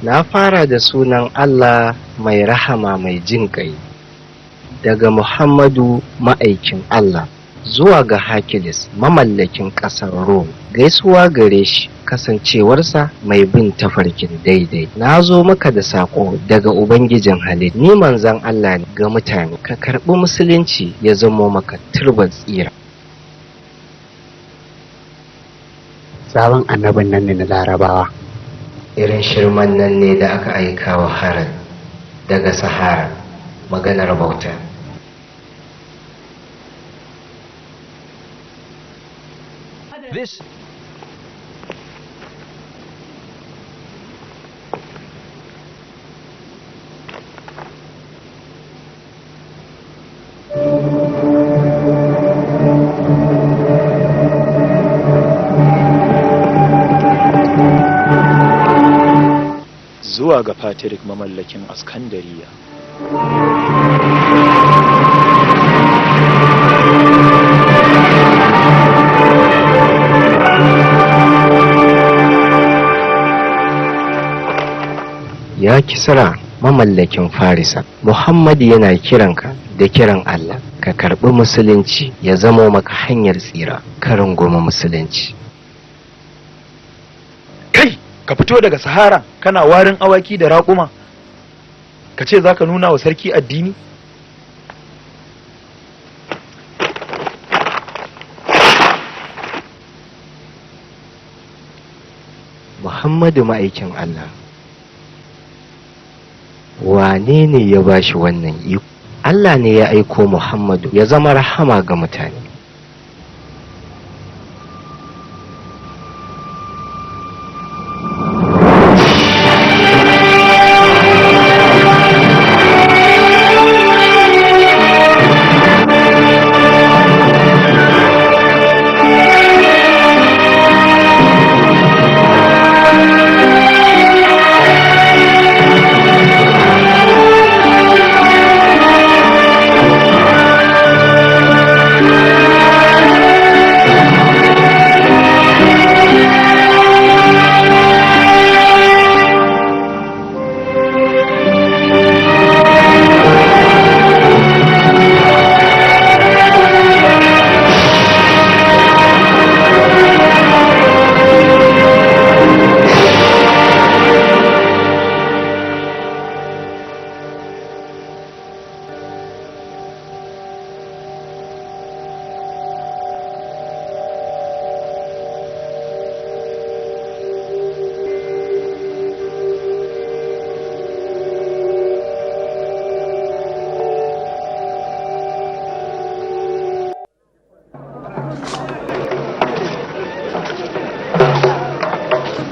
Na fara da sunan Allah mai rahama mai jin ƙai, daga Muhammadu ma'aikin Allah zuwa ga Hakilis mamallakin ƙasar Rome, gaisuwa gare shi kasancewarsa mai bin tafarkin daidai. Na zo maka da saƙo daga Ubangijin Halid, ni manzan Allah ne ga mutane, ka karɓi musulunci ya zamo maka turban tsira. Sabon annabin nan ne na Larabawa. Irin shirman nan ne da aka aika wa Haran daga Sahara, maganar bauta. This zuwa ga Fatirik mamallakin Askandariya. Ya Kisra mamallakin Farisa, Muhammadu yana kiranka da kiran Allah, ka karɓi musulunci ya zamo maka hanyar tsira, ka rungumi musulunci. Ka fito daga Sahara kana warin awaki da raƙuma, ka ce za ka nuna wa sarki addini? Muhammadu ma'aikin Allah, wane ne ya bashi wannan iko? Allah ne ya aiko Muhammadu ya zama rahama ga mutane.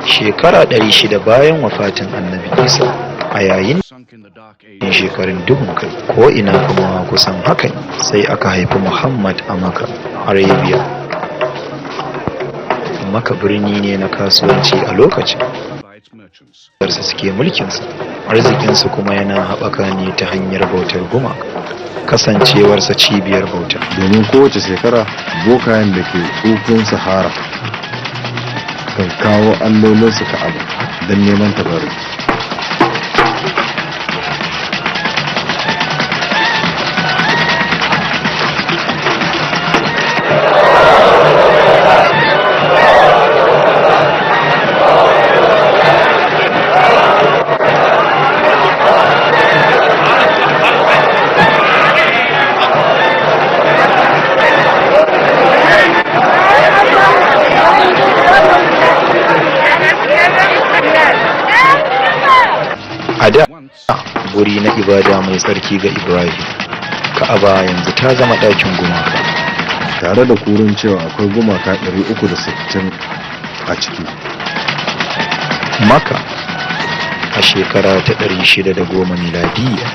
Shekara 600 bayan wafatin Annabi Isa, a yayin shekarun duhun kai ko ina kuma kusan haka, sai aka haifi Muhammad a Makka, Arabia. Makka birni ne na kasuwanci a lokacin da suke mulkinsa. arzikinsu kuma yana haɓaka ne ta hanyar bautar gumaka, kasancewarsa cibiyar bauta. Domin kowace shekara bokayen da ke tsufin sahara kan kawo allolinsu ka'aba don neman tabarruki. A da guri na ibada mai tsarki ga Ibrahim, Ka'aba yanzu ta zama ɗakin gumaka. Tare da kurin cewa akwai gumaka 360 a ciki. Maka a shekara ta 610 miladiyya.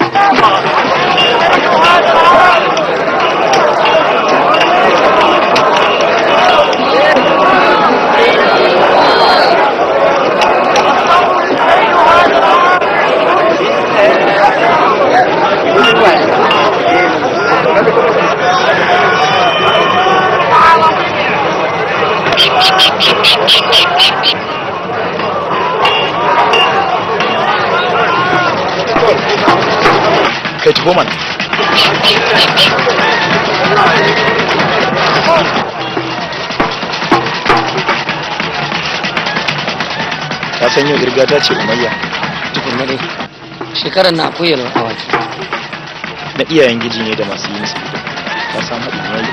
Kai ci goma. Ka san yau irga ta ce Umayya. Tukunna dai. Shekarar na akwai yalwar awaki. Na iyayen giji ne da masu yin su. Ka san haɗin yayi.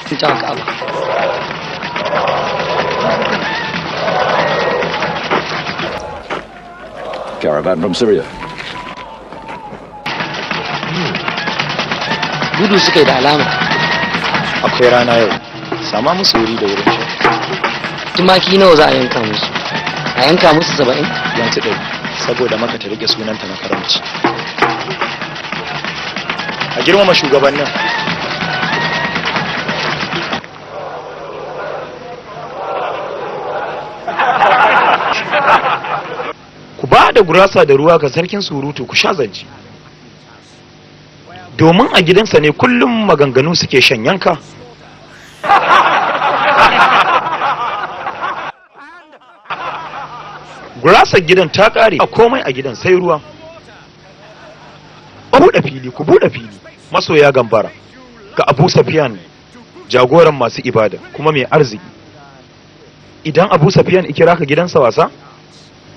Sun ta Ka'aba. Caravan from Syria. Gudu suka yi da alama. Akwai rana yau. Sama musu wuri da wurin sha. Tumaki nawa za a yanka musu? A yanka musu 70? Yanzu ɗari, saboda maka ta rike sunanta na karamci. A girmama shugabannin. Ku ba da gurasa da ruwa ga sarkin surutu ku sha zance. Domin a gidansa ne kullum maganganu suke shan yanka. Gurasar gidan ta ƙare, a komai a gidan sai ruwa. Buɗe fili, ku buɗe fili. Masoya gambara ga Abu Safiyan, jagoran masu ibada kuma mai arziki. Idan Abu Safiyan ikira ka gidansa wasa,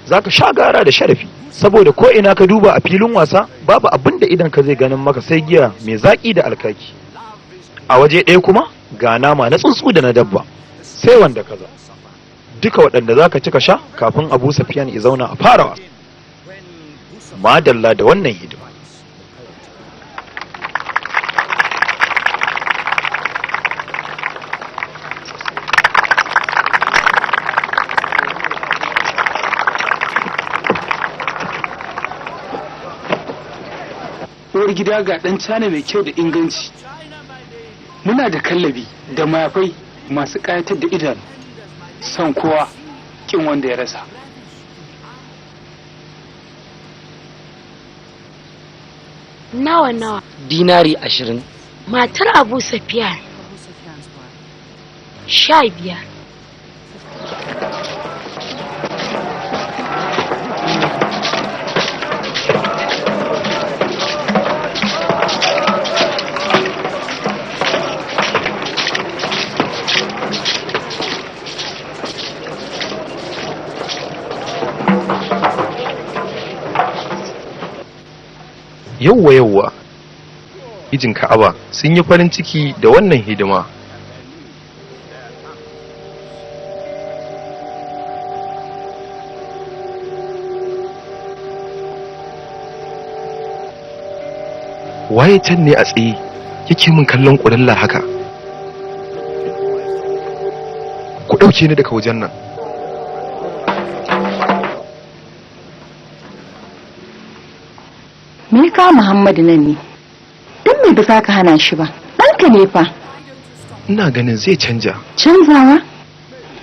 za ka sha gara da sharafi, saboda ko ina ka duba a filin wasa babu abin da idan ka zai ganin maka sai giya mai zaƙi da alkaki. A waje ɗaya kuma ga nama na tsuntsu da na dabba, sai wanda kaza. Duka waɗanda za ka ci ka sha kafin Abu Safiyan ya zauna a fara wasa. Madalla da wannan hidima. Uwar gida ga ɗan cana mai kyau da inganci. Muna da kallabi da mayafai masu ƙayatar da idanu. Son kowa kin wanda ya rasa. Nawa. Dinari 20. Matar Abu Safiyan 15. Yawwa mijin Ka'aba sun yi farin ciki da wannan hidima. Waye can ne a tsaye yake min kallon ƙuralla haka? Ku ɗauke ni daga wajen nan. Me ka Muhammadu nan ne? Dan me ba za ka hana shi ba? Ɗanka ne fa. Ina ganin zai canja. Canzawa?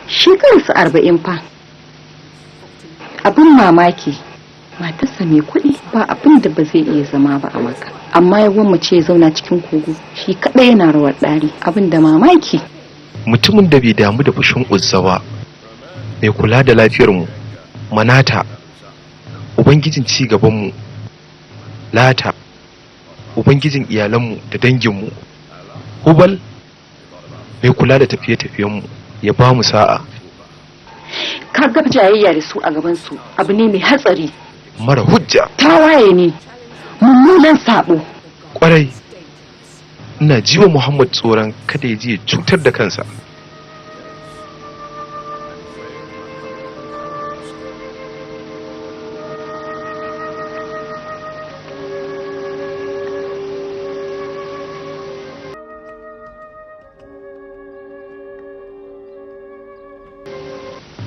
Shekararsa 40 fa. abin mamaki matarsa mai kuɗi ba abin da ba zai iya zama ba a maka, amma ya gwammace ya zauna cikin kogo shi kaɗai yana rawar ɗari. Abin da mamaki. Mutumin da bai damu da fushin uzza ba, mai kula da lafiyarmu, manata ubangijin ci gabanmu, lata ubangijin iyalanmu da danginmu, hubal mai kula da tafiye-tafiyenmu, ya ba mu sa'a. Ka ga jayayya da su a gaban su abu ne mai hatsari, mara hujja, tawaye ne, mummunan sabo. kwarai ina jiwa Muhammad tsoron kada ya je ya cutar da kansa.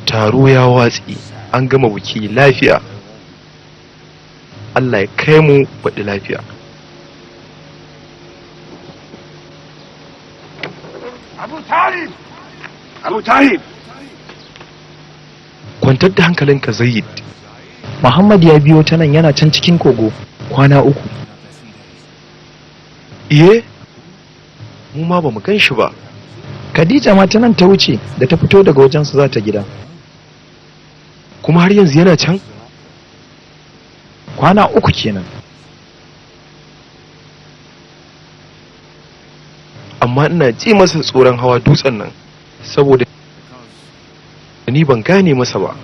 Taro ya watsi, an gama buki lafiya. Allah ya kai mu baɗi lafiya. Abu Talib! Kwantar da hankalinka Zaid. Muhammad ya biyo ta nan, yana can cikin kogo kwana 3. Iye? Mu ma ba mu gan shi ba. Khadija ma ta nan ta wuce da ta fito daga wajensu za ta gida. Kuma har yanzu yana can? Kwana 3 kenan. Amma ina ji masa tsoron hawa dutsen nan, saboda ni ban gane masa ba.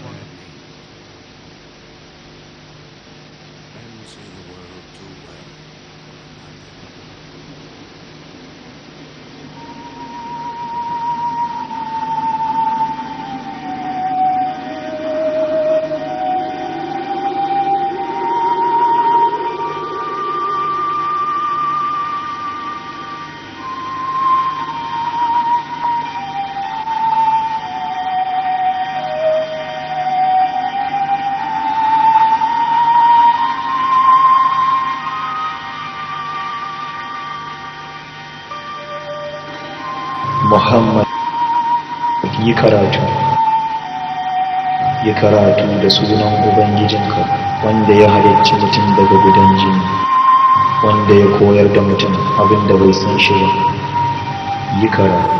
Muhammad, yi karatu da sunan Ubangijinka wanda ya halicci mutum daga gudan jini, wanda ya koyar da mutum abin da bai san shi ba. Yi karatu.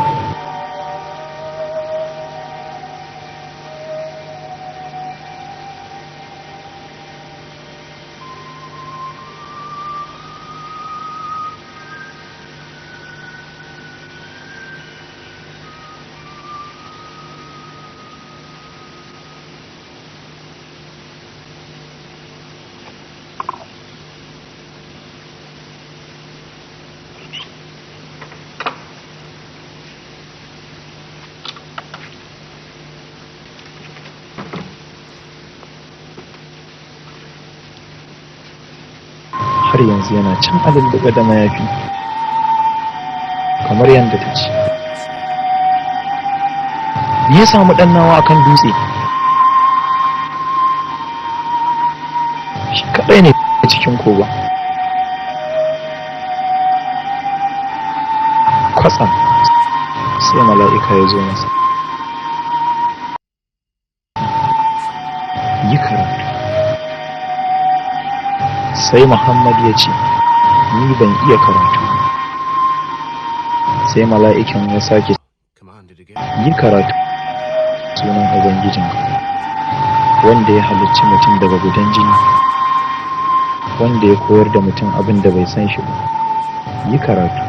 Har yanzu yana can a lulluɓe da mayafi kamar yadda ta ce. Me ya samu ɗan nawa akan dutse? Shi kaɗai ne cikin koba. Kwatsam sai mala'ika ya zo masa. Yi karatu. Sai Muhammad ya ce, ni ban iya karatu. Sai mala'ikan ya sake, yi karatu sunan Ubangijinka wanda ya halicci mutum daga gudan jini, wanda ya koyar da mutum abin da bai san shi ba. Yi karatu.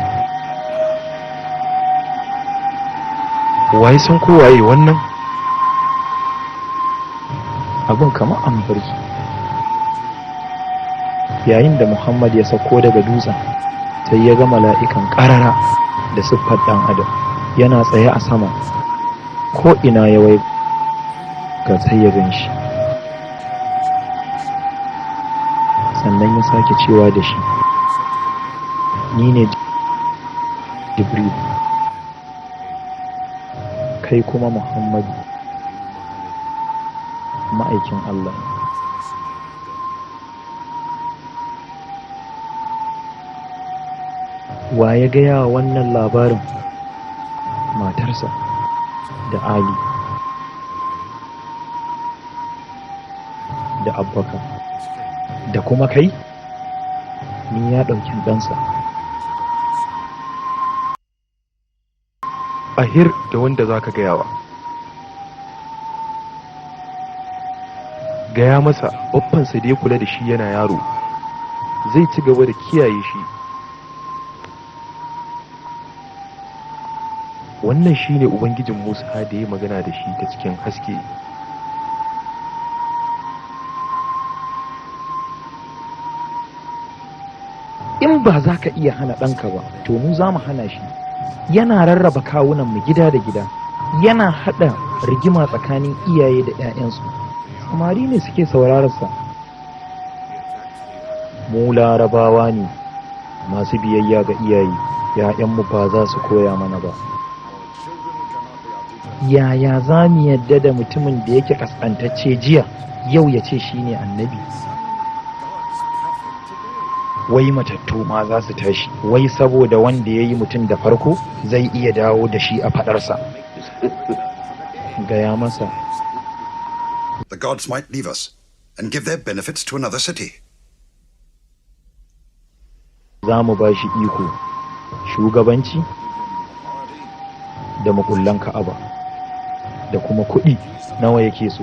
Waye san ko waye wannan? Abin kamar an barki. Yayin da Muhammad ya sauko daga dutsen, sai ya ga mala'ikan ƙarara da siffar ɗan adam yana tsaye a sama, ko ina ya wai ga sai ya gan shi. Sannan ya sake cewa da shi, ni ne Jibril, kai kuma Muhammadu, ma'aikin Allah. Wa ya gaya wa wannan labarin? Matarsa da Ali. da abbaka da kuma kai ni ya ɗauki ɗansa. Ahir da wanda za ka gayawa. Gaya masa babbansa da ya kula da shi yana yaro zai ci gaba da kiyaye shi. Wannan shi ne Ubangijin Musa da ya magana da shi ta cikin haske. In ba za ka iya hana ɗanka ba, to mu za mu hana shi. Yana rarraba kawunan mu gida da gida, yana haɗa rigima tsakanin iyaye da 'ya'yansu. Samari ne suke saurararsa. Mu larabawa ne masu biyayya ga iyaye, 'ya'yanmu ba za su koya mana ba. Yaya za mu yadda da mutumin da yake kaskantacce jiya yau ya ce shi ne annabi? Wai matattu ma za su tashi, wai saboda wanda ya yi mutum da farko zai iya dawo da shi a faɗarsa. Gaya masa. The gods might leave us and give their benefits to another city. Za mu ba shi iko, shugabanci da makullan Ka'aba da kuma kuɗi nawa yake so.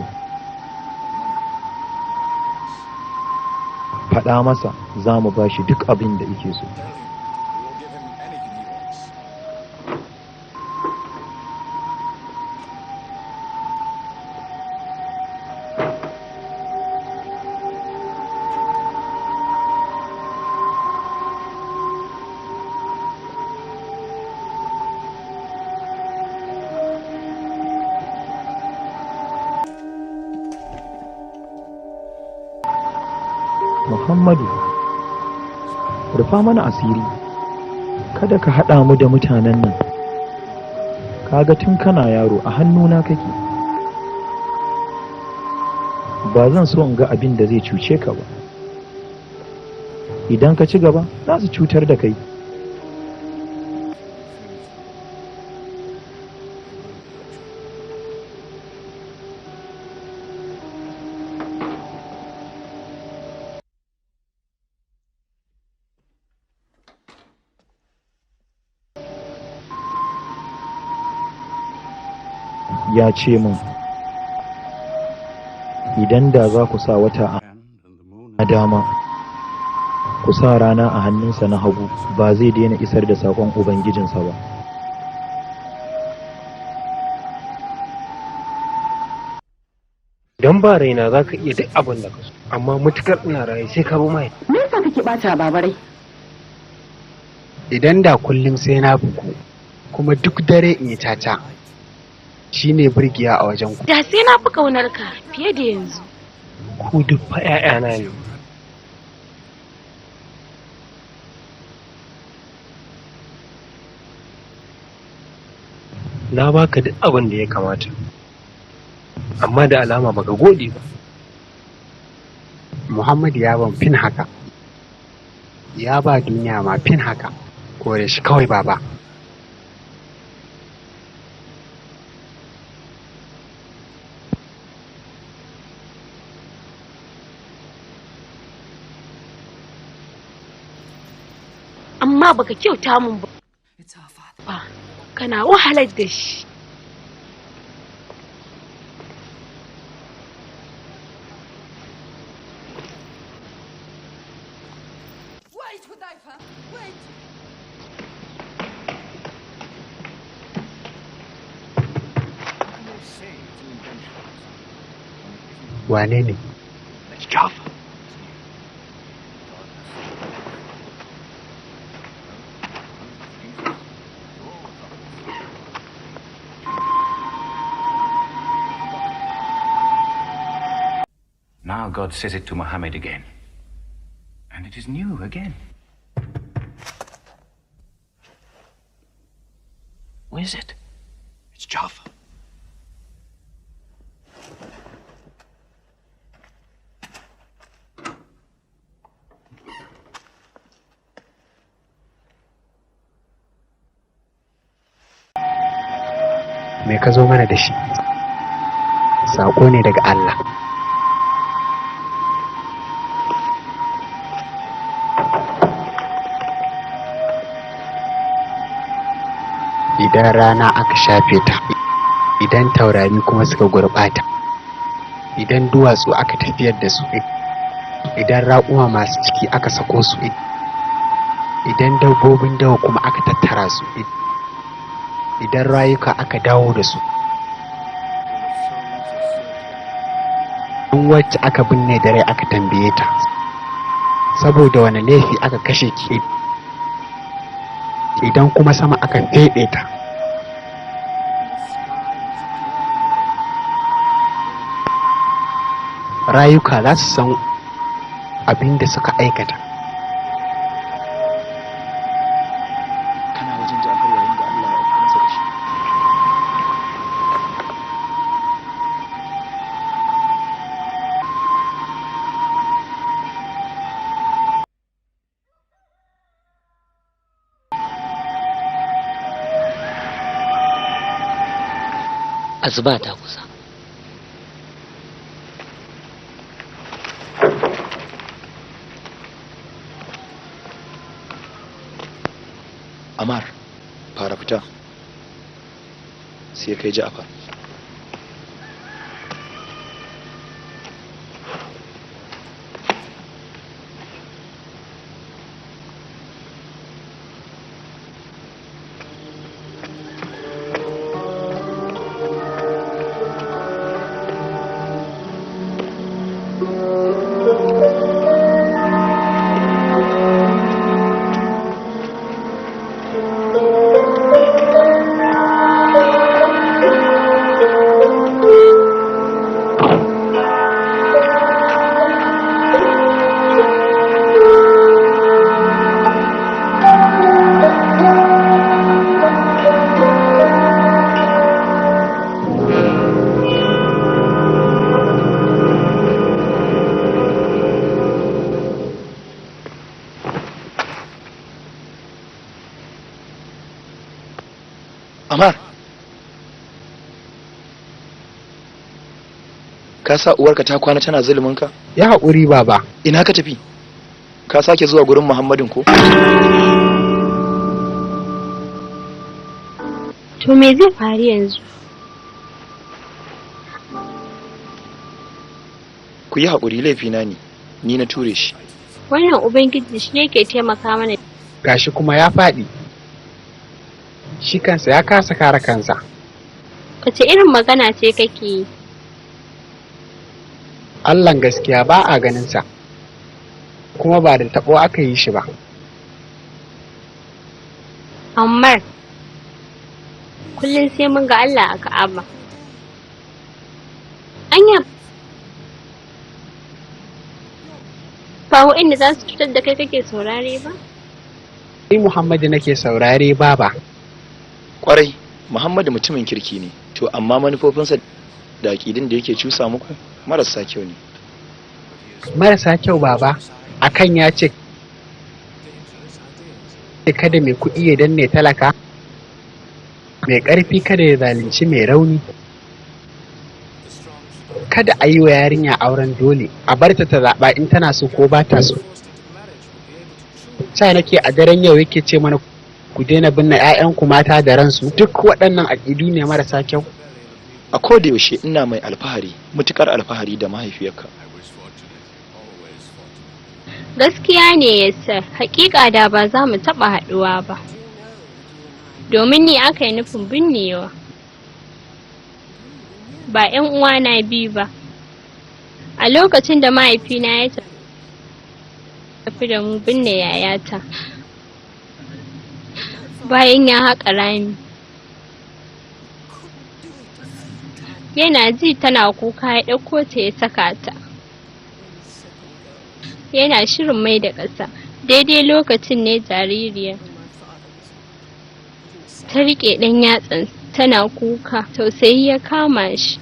Faɗa masa za mu ba shi duk abin da yake so. Muhammadu, rufa mana asiri, kada ka haɗa mu da mutanen nan. Kaga tun kana yaro a hannuna kake. Ba zan so in ga abin da zai cuce ka ba. Idan ka ci gaba, za su cutar da kai. Ya ce min idan da za ku sa wata a dama ku sa rana a hannunsa na hagu ba zai daina isar da saƙon ubangijinsa ba. Don ba raina za ka iya duk abin da ka so, amma mutukar ina raye sai ka bi mai. Me yasa kake bata babarai? Idan da kullum sai na buku kuma duk dare in yi caca shi ne burgiya a wajen ku. Da sai na fi ƙaunar ka fiye da yanzu. Ku duk fa 'ya'yana ne. Na baka duk abin da ya kamata, amma da alama baka gode ba. Muhammadu ya ban fin haka, ya ba duniya ma fin haka, kore shi kawai baba. Amma baka kyauta mun ba, kana wahalar da shi. Wane ne? Now God says it to Muhammad again. And it is new again. What is it? It's Jaffa. Me ka zo mana da shi? Saƙo ne daga Allah. idan rana aka shafe ta, idan taurari kuma suka gurɓata, idan duwatsu aka tafiyar da su, idan raƙuma masu ciki aka sako su, idan dabbobin dawa kuma aka tattara su, idan rayuka aka dawo da su, in wacce aka binne da rai aka tambaye ta saboda wani laifi aka kashe ki, idan kuma sama aka feɗe ta, rayuka za su san abin da suka aikata. Kana wajen Ja'far yayin da Allah ya aika masa da shi. Asuba ta kusa. Amar, fara fita. Sai kai Ja'far. Amar, ka sa uwarka ta kwana tana zuluminka? Ya haƙuri baba. Ina ka tafi? Ka sake zuwa gurin Muhammadin ko? To me zai faru yanzu? Ku yi haƙuri, laifina ne, ni na ture shi. Wannan Ubangiji shi yake taimaka mana. Gashi kuma ya faɗi. Shi kansa ya kasa kare kansa. Wace irin magana ce kake yi? Allahn gaskiya ba a ganinsa, kuma ba da taɓo aka yi shi ba. Ammar, kullum sai mun ga Allah a Ka'aba. Anya ba inda za su cutar da kai kake saurare ba? Ni Muhammadu nake saurare baba. Kwarai, Muhammadu mutumin kirki ne, to amma manufofinsa da aƙidin da yake cusa muku marasa kyau ne. Marasa kyau baba, akan ya ce kada mai kuɗi ya danne talaka, mai ƙarfi kada ya zalunci mai rauni, kada a yi wa yarinya auren dole, a barta ta zaɓa in tana so ko ba ta so. Sa nake a daren yau yake ce mana ku daina binne 'ya'yanku mata da ransu, duk waɗannan aƙidu ne marasa kyau. A koda yaushe ina mai alfahari, mutukar alfahari da mahaifiyarka. Gaskiya ne yasa, hakika da ba za mu taɓa haɗuwa ba. Domin ni aka yi nufin binnewa. Ba 'yan uwana biyu ba. A lokacin da mahaifina ya tafi da mu binne yayata. Bayan ya haƙa rami, yana ji tana kuka ya ɗauko ta ya saka ta, yana shirin mai da ƙasa. Daidai lokacin ne jaririya ta riƙe ɗan yatsan tana kuka, tausayi ya kama shi,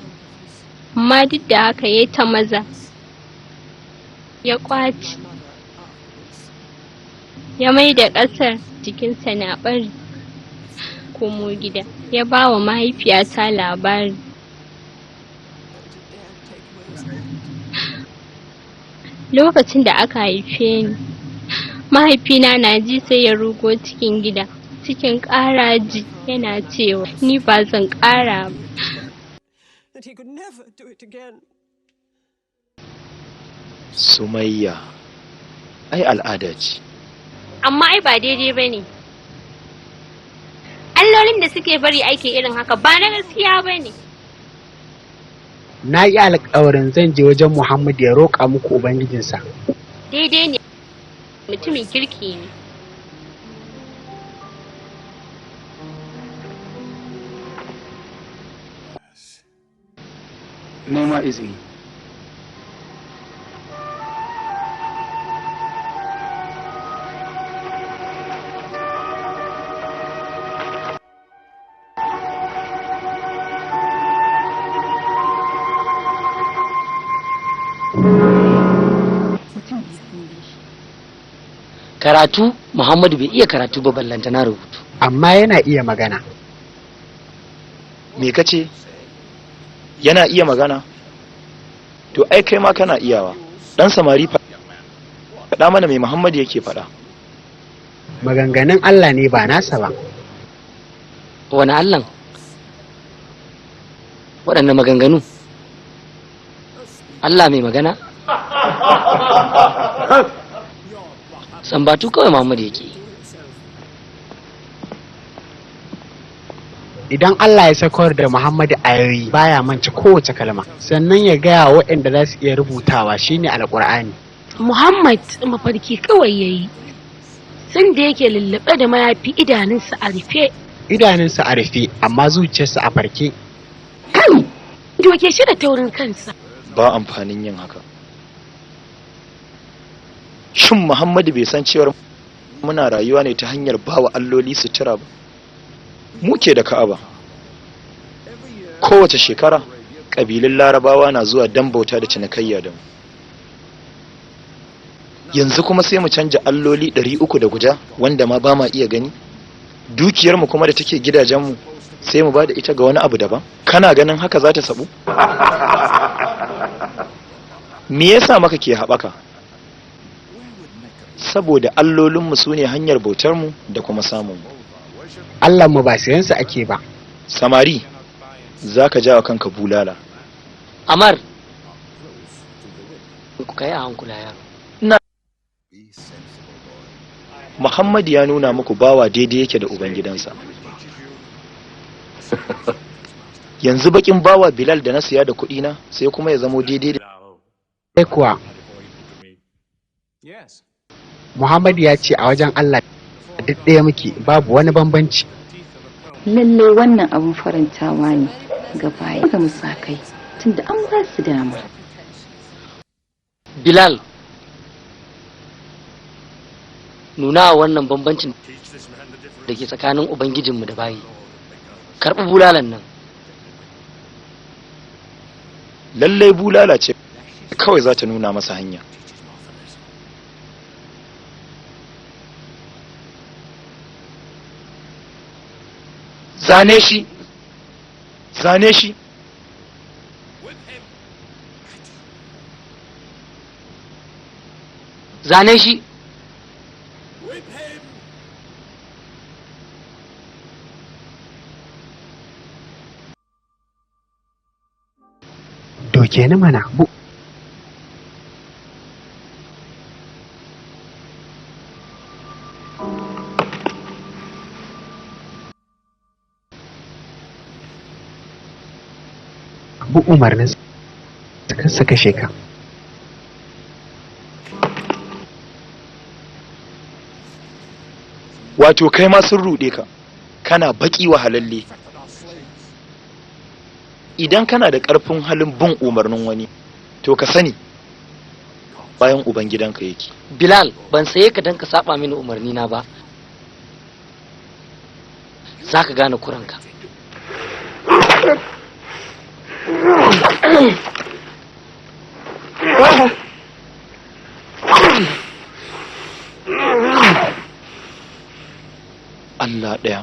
amma duk da haka ya ta maza ya ƙwace, ya mai da ƙasar jikinsa na bari. Komo gida ya ba wa mahaifiyata labari. Lokacin da aka haife ni, mahaifina na ji sai ya rugo cikin gida cikin ƙaraji yana cewa ni ba zan ƙara ba. Sumayya, ai al'ada ce. Amma ai ba daidai ba ne. Allolin da suke bari aiki irin haka ba na gaskiya ba ne. Na yi alƙawarin zan je wajen Muhammad ya roƙa muku Ubangijinsa. Daidai ne, mutumin kirki ne. Nema izini. Karatu Muhammadu bai iya karatu ba, ballanta na rubutu. Amma yana iya magana. Me kace? Yana iya magana? To ai kai ma kana iyawa. Dan samari faɗa mana mai Muhammadu yake faɗa. Maganganun Allah ne ba nasa ba. Wani Allah? Waɗanne maganganu? Allah mai magana? Sambatu kawai Muhammadu yake. Idan Allah ya sakar da Muhammadu ayoyi baya manci kowace kalma, sannan ya gaya waɗanda za su iya rubutawa shine Alƙur'ani. Muhammad mafarki kawai yayi. Sun da yake lullube da mayafi idanunsa a rufe. Idanunsa a rufe amma zuciyarsa a farke. Kan doke shi da taurin kansa. Ba amfanin yin haka. Shin Muhammadu bai san cewar muna rayuwa ne ta hanyar bawa alloli sutura ba? Muke da Ka'aba. Kowace shekara ƙabilun Larabawa na zuwa dan bauta da cinikayya da mu. Yanzu kuma sai mu canja alloli 300 da guda wanda ma ba ma iya gani? Dukiyarmu kuma da take gidajenmu sai mu ba da ita ga wani abu daban? Kana ganin haka za ta sabu? Me yasa maka ke haɓaka? Saboda allolinmu su ne hanyar bautarmu da kuma samunmu. Allahnmu ba sayansa ake ba. Samari, za ka jawa kanka bulala. Amar, ku kai a hankula yaro. Muhammad ya nuna muku bawa daidai yake da ubangidansa. Yanzu bakin bawa Bilal da na siya da kuɗina sai kuma ya zamo daidai da... Sai kuwa, Muhammad ya ce a wajen Allah duk ɗaya muke, babu wani bambanci. Lallai wannan abin farantawa ne ga baya ga musakai tunda an ba su dama. Bilal, nuna wannan bambancin da ke tsakanin Ubangijinmu da bayi. Karɓi bulalan nan. Lallai bulala ce kawai za ta nuna masa hanya. Zane shi! Zane shi! Zane shi! Doke ni mana bu. Bu umarnin suka kashe ka. Wato kai ma sun ruɗe ka, kana baki wahalalle. Idan kana da ƙarfin halin bin umarnin wani, to ka sani bayan ubangidanka yake. Bilal, ban saye ka don ka saba mini umarni na ba. Za ka gane kuranka. Allah ɗaya,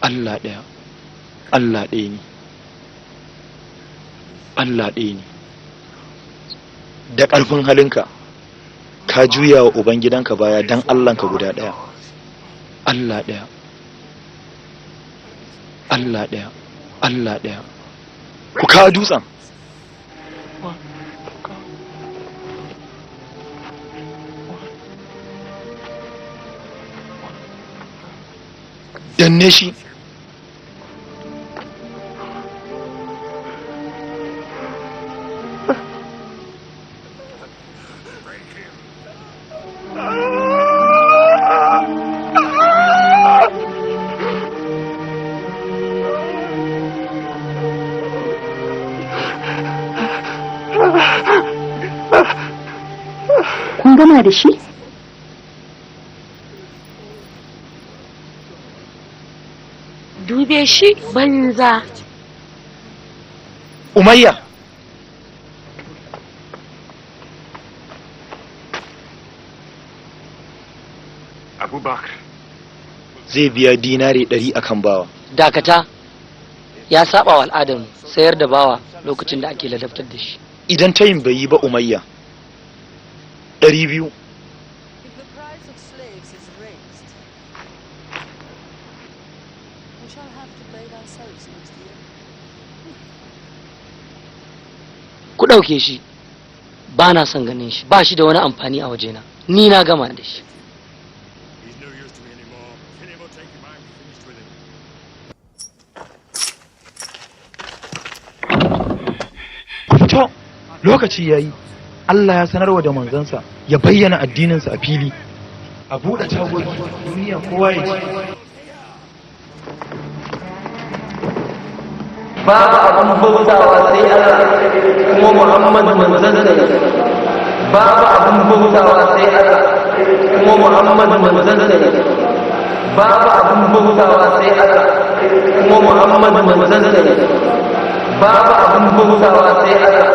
Allah ɗaya, Allah ɗaya ne, Allah ɗaya ne. Da ƙarfin halinka, ka juya wa Ubangidanka baya don Allahnka guda ɗaya, Allah ɗaya. Allah ɗaya, Allah ɗaya. Ku kawo dutsen. Danne shi. Kun gama da shi? Dube shi banza. Umayya. Abubakar. Zai biya dinari 100 akan bawa. Dakata, ya saba wa al'adarmu sayar da bawa lokacin da ake ladabtar da shi. Idan tayin bai yi ba Umayya, 200. Ku ɗauke shi, ba na son ganin shi, ba shi da wani amfani a wajena, ni na gama da shi. Ku fito, lokaci ya yi, Allah ya sanarwa da manzansa ya bayyana addininsa a fili, a buɗe tagogi duniya kowa ya ci. babu abin bautawa sai Allah kuma Muhammad manzon sa babu abin bautawa sai Allah kuma Muhammad manzon sa babu abin bautawa sai Allah kuma Muhammad manzon sa babu abin bautawa sai Allah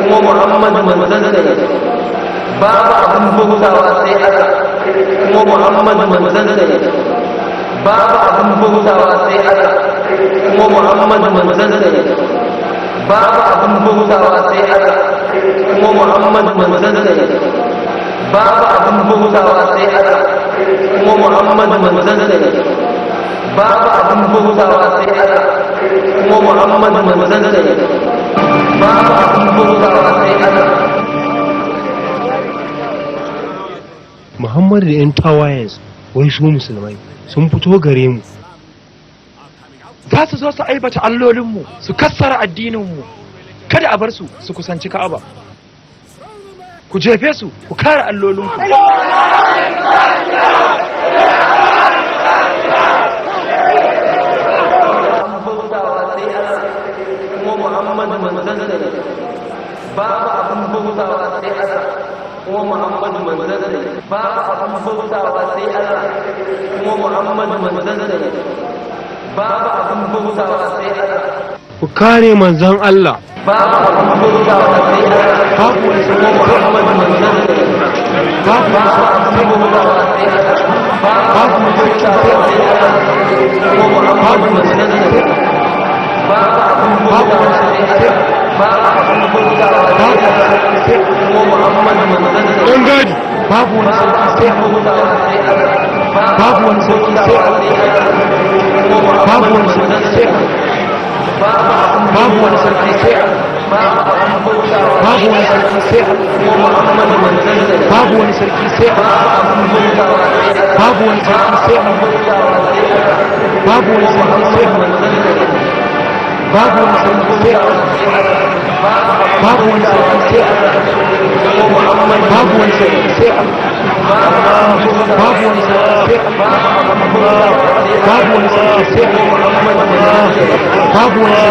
kuma Muhammad manzon sa babu abin bautawa sai Allah kuma Muhammad manzon sa babu abin bautawa sai Allah kuma Muhammad manzon sa babu abin bautawa sai Allah kuma Muhammad manzon sa babu abin bautawa sai Allah kuma Muhammad manzon sa babu abin bautawa sai Allah kuma Muhammad manzon sa babu abin bautawa sai Allah. Muhammad da 'yan tawayensu wai su musulmai sun fito gare mu. Za su zo su aibata allolinmu, su kassara addininmu, kada a bar su su kusanci Ka'aba. Ku jefe su, ku kare allolinku. Babu abin bautawa sai Allah kuma Muhammad manzon sa babu abin bautawa sai Allah kuma Muhammad manzon sa babu abin bautawa sai Allah. Ku kare manzon Allah. Babu abin bautawa sai Allah. Babu wani kuma Muhammad manzon sa babu abin bautawa sai Allah. Babu bautawa sai Allah kuma Muhammad manzon sa babu abin bautawa sai Allah. babu abin bautawa sai Allah kuma Muhammad manzon sa don gadi babu wani sarki sai bautawa sai Allah. babu wani sarki sai babu wani sarki sai babu wani sarki sai babu wani sarki sai kuma Muhammad manzon sa babu wani sarki sai babu wani sarki sai babu wani sarki sai babu wani sarki sai babu wani sarki sai babu wani sarki sai babu wani sarki sai babu wani sarki sai babu wani sarki sai babu wani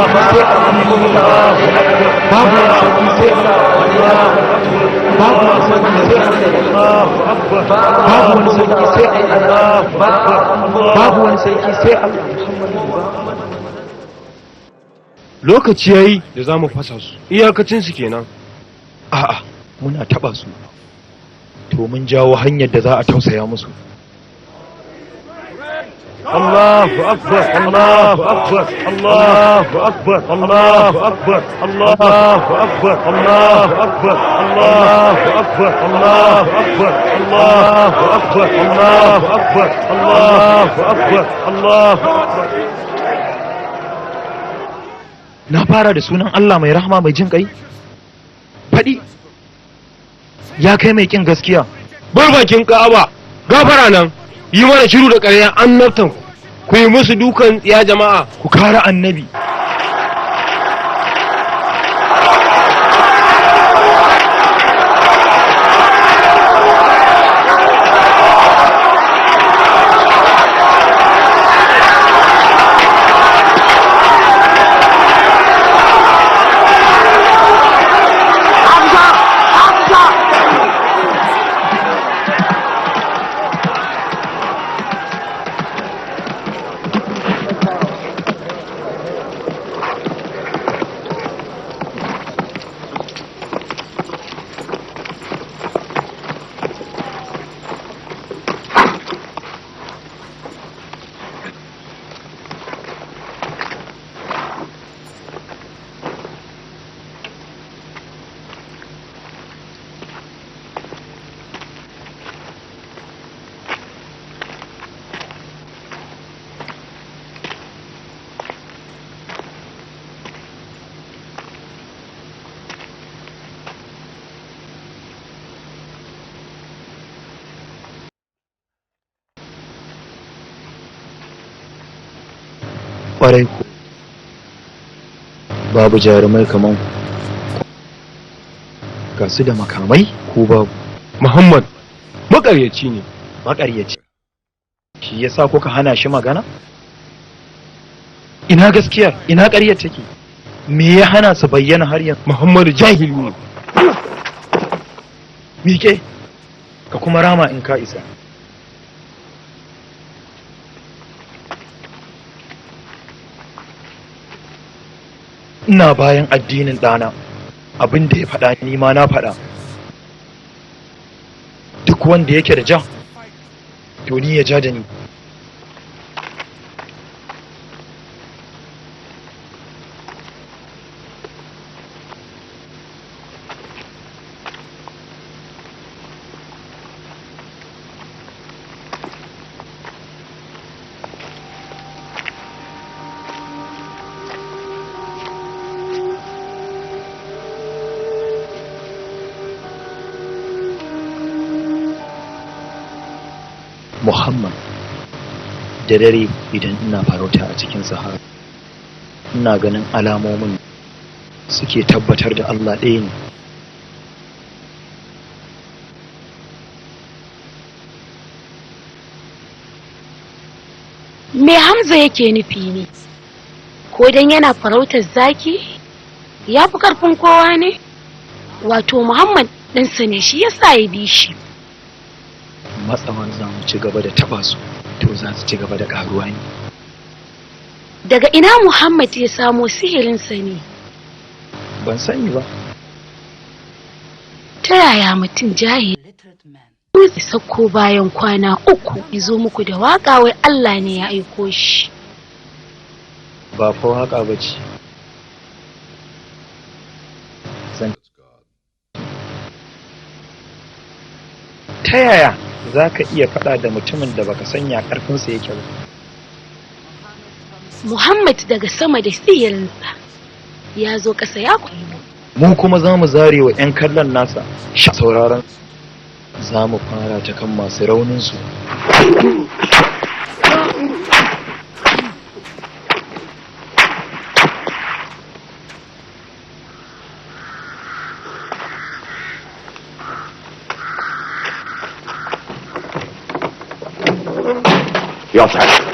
sarki sai babu wani sarki sai babu wani sarki sai lokaci yayi da zamu fasa su iyakacin su kenan. A'a, muna taba su. To mun jawo hanyar da za a tausaya musu. Allahu akbar Allahu akbar Allahu akbar Allahu akbar Allahu akbar Allahu akbar Allahu akbar Allahu akbar Allahu akbar Allahu akbar Allahu akbar Allahu akbar na fara da sunan Allah mai rahama mai jin kai? Faɗi, ya kai mai kin gaskiya. bar bakin Ka'aba, gafara nan, yi mana shiru da ƙarya annabtan ku yi musu dukan tsiya jama'a. Ku kare annabi. Ƙwarai ku, babu jarumai kaman ku. Ga su da makamai ko babu. Muhammad maƙaryaci ne. Maƙaryaci. Shi yasa kuka hana shi magana? Ina gaskiyar, ina ƙaryar take? Me ya hana su bayyana har yanzu? Muhammad jahili ne. Miƙe, ka kuma rama in ka isa. Ina bayan addinin ɗana, abin da ya faɗa ni ma na faɗa. Duk wanda yake da ja, to ni ya ja da ni. Muhammad, da dare idan ina farauta a cikin sahara, ina ganin alamomin suke tabbatar da Allah ɗaya ne. Me Hamza yake nufi ne? Ko dan yana farautar zaki? Ya fi ƙarfin kowa ne? Wato Muhammad ɗansa ne shi yasa ya bi shi. Matsawar za mu ci gaba da taɓa su, to za su ci gaba da ƙaruwa ne. Daga ina Muhammad ya samo sihirinsa ne? Ban sani ba. Ta yaya mutum jahili zai sauko bayan kwana 3 ya zo muku da waƙa wai Allah ne ya aiko shi? Ba fa waƙa ba ce. Ta yaya za ka iya faɗa da mutumin da baka sanya ƙarfinsa yake ba? Muhammad daga sama da sihirinsa ya zo ƙasa ya koyo. Mu kuma za mu zare wa 'yan kallon nasa sauraron. Za mu fara ta kan masu rauninsu. Your side.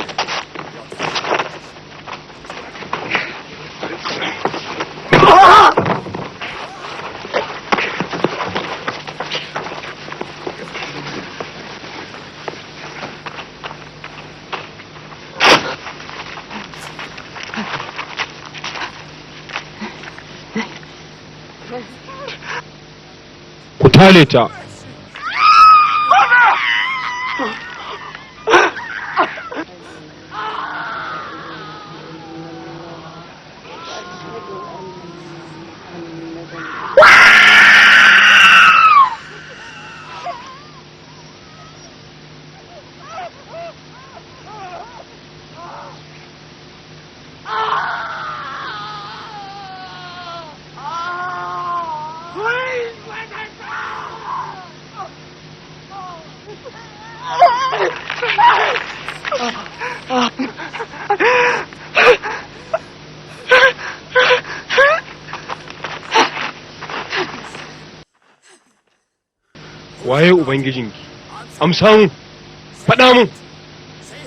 Ku tale ta. waye ubangijinki? Amsa mun, faɗa mun,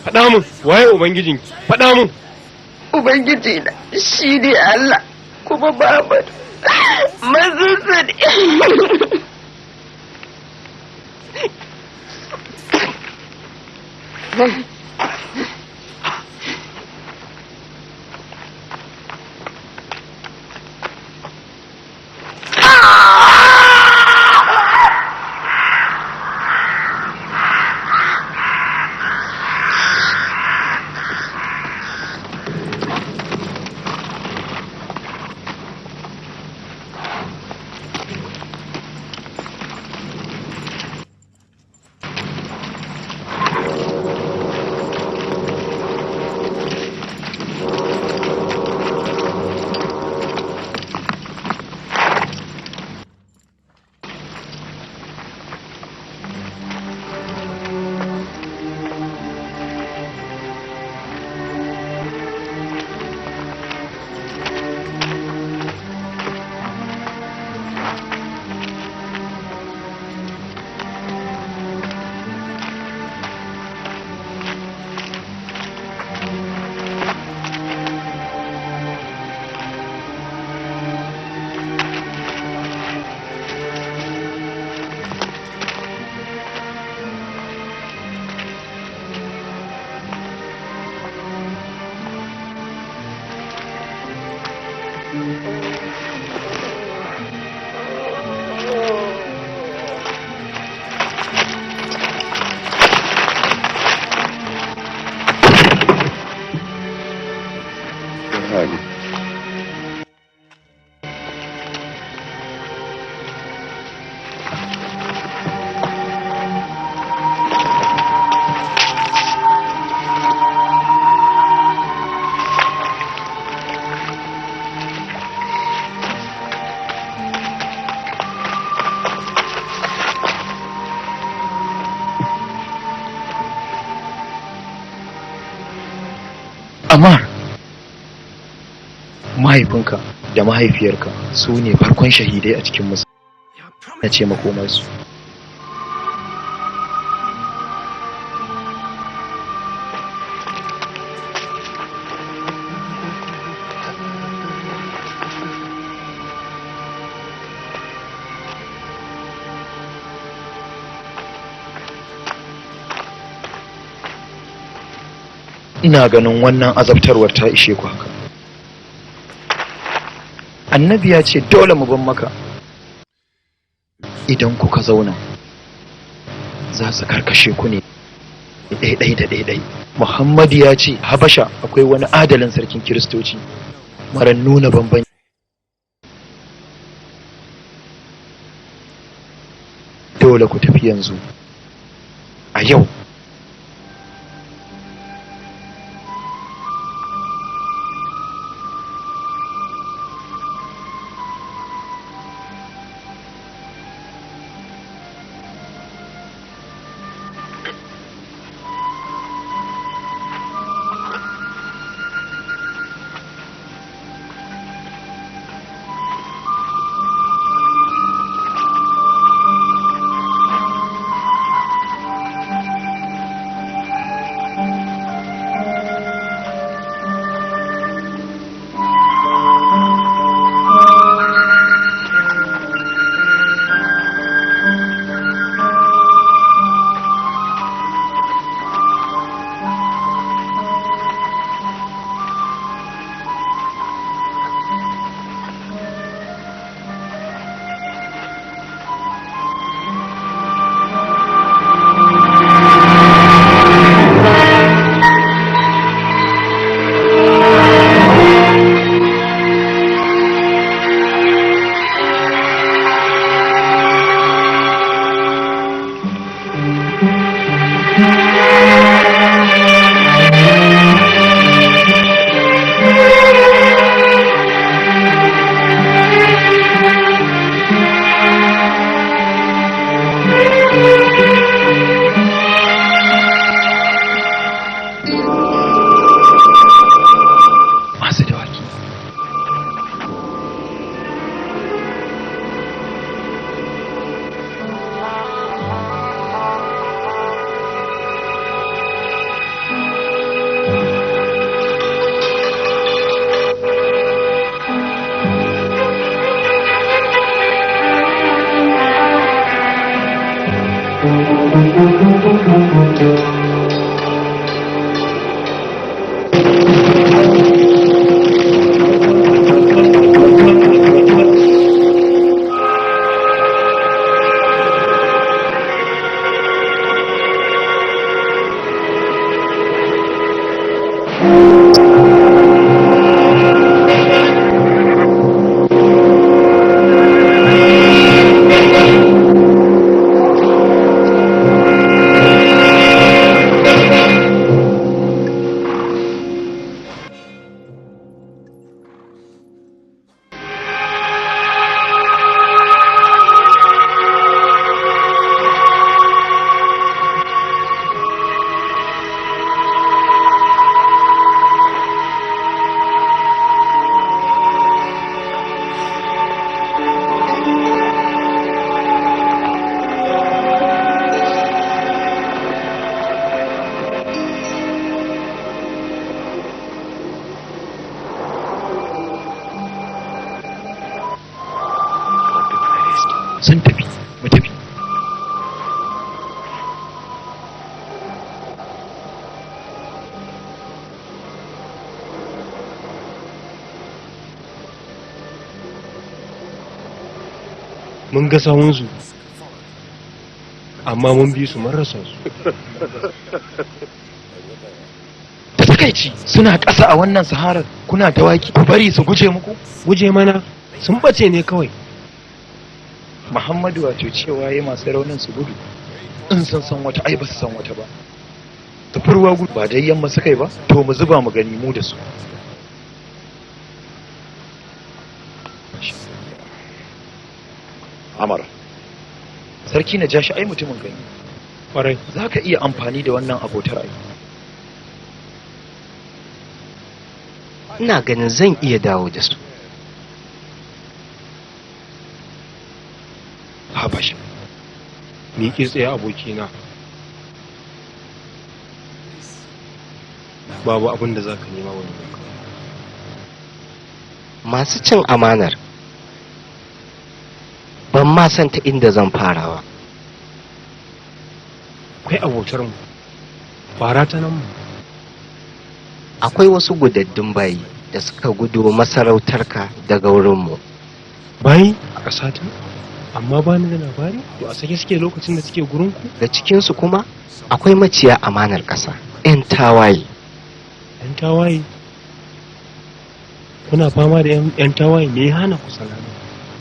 faɗa mun, waye ubangijinki? Faɗa mun. Ubangiji na shi ne Allah kuma Muhammad manzonsa ne. Amma mahaifinka da mahaifiyarka su ne farkon shahidai a cikin musu na ce makomarsu. Ina ganin wannan azabtarwar ta ishe ku haka. Annabi ya ce dole mu ban maka. Idan kuka zauna za su karkashe ku ne ɗaiɗai da ɗaiɗai. Muhammadu ya ce Habasha akwai wani adalin sarkin Kiristoci mara nuna bambanci. Dole ku tafi yanzu. A yau sun tafi mu tafi. Mun ga sawunsu amma mun bi su mun rasa su. Da takaici suna ƙasa a wannan saharar kuna dawaki ku bari su guje muku? Guje mana sun bace ne kawai. Muhammadu wato cewa ya masu raunin su gudu in sun san wata ai ba su san wata ba. Tafurwa gudu ba dai yamma suka yi ba to mu zuba mu gani mu da su. Amara sarki na jashi ai mutumin gani ƙwarai za ka iya amfani da wannan abotar ai. ina ganin zan iya dawo da su. Habashi miƙe tsaye abokina, babu abin da za ka nema wani lokaci. Masu cin amanar ban ma san ta inda zan farawa. Akwai abotar mu fara ta nan mu. Akwai wasu gudaddun bayi da suka gudu masarautarka daga wurinmu. Bayi a ƙasa ta? Amma ba ni da labari to a sake suke lokacin da suke gurinku? Da cikinsu kuma akwai maciya amanar ƙasa 'yan tawaye. 'Yan tawaye? Kuna fama da 'yan tawaye me ya hana ku salama?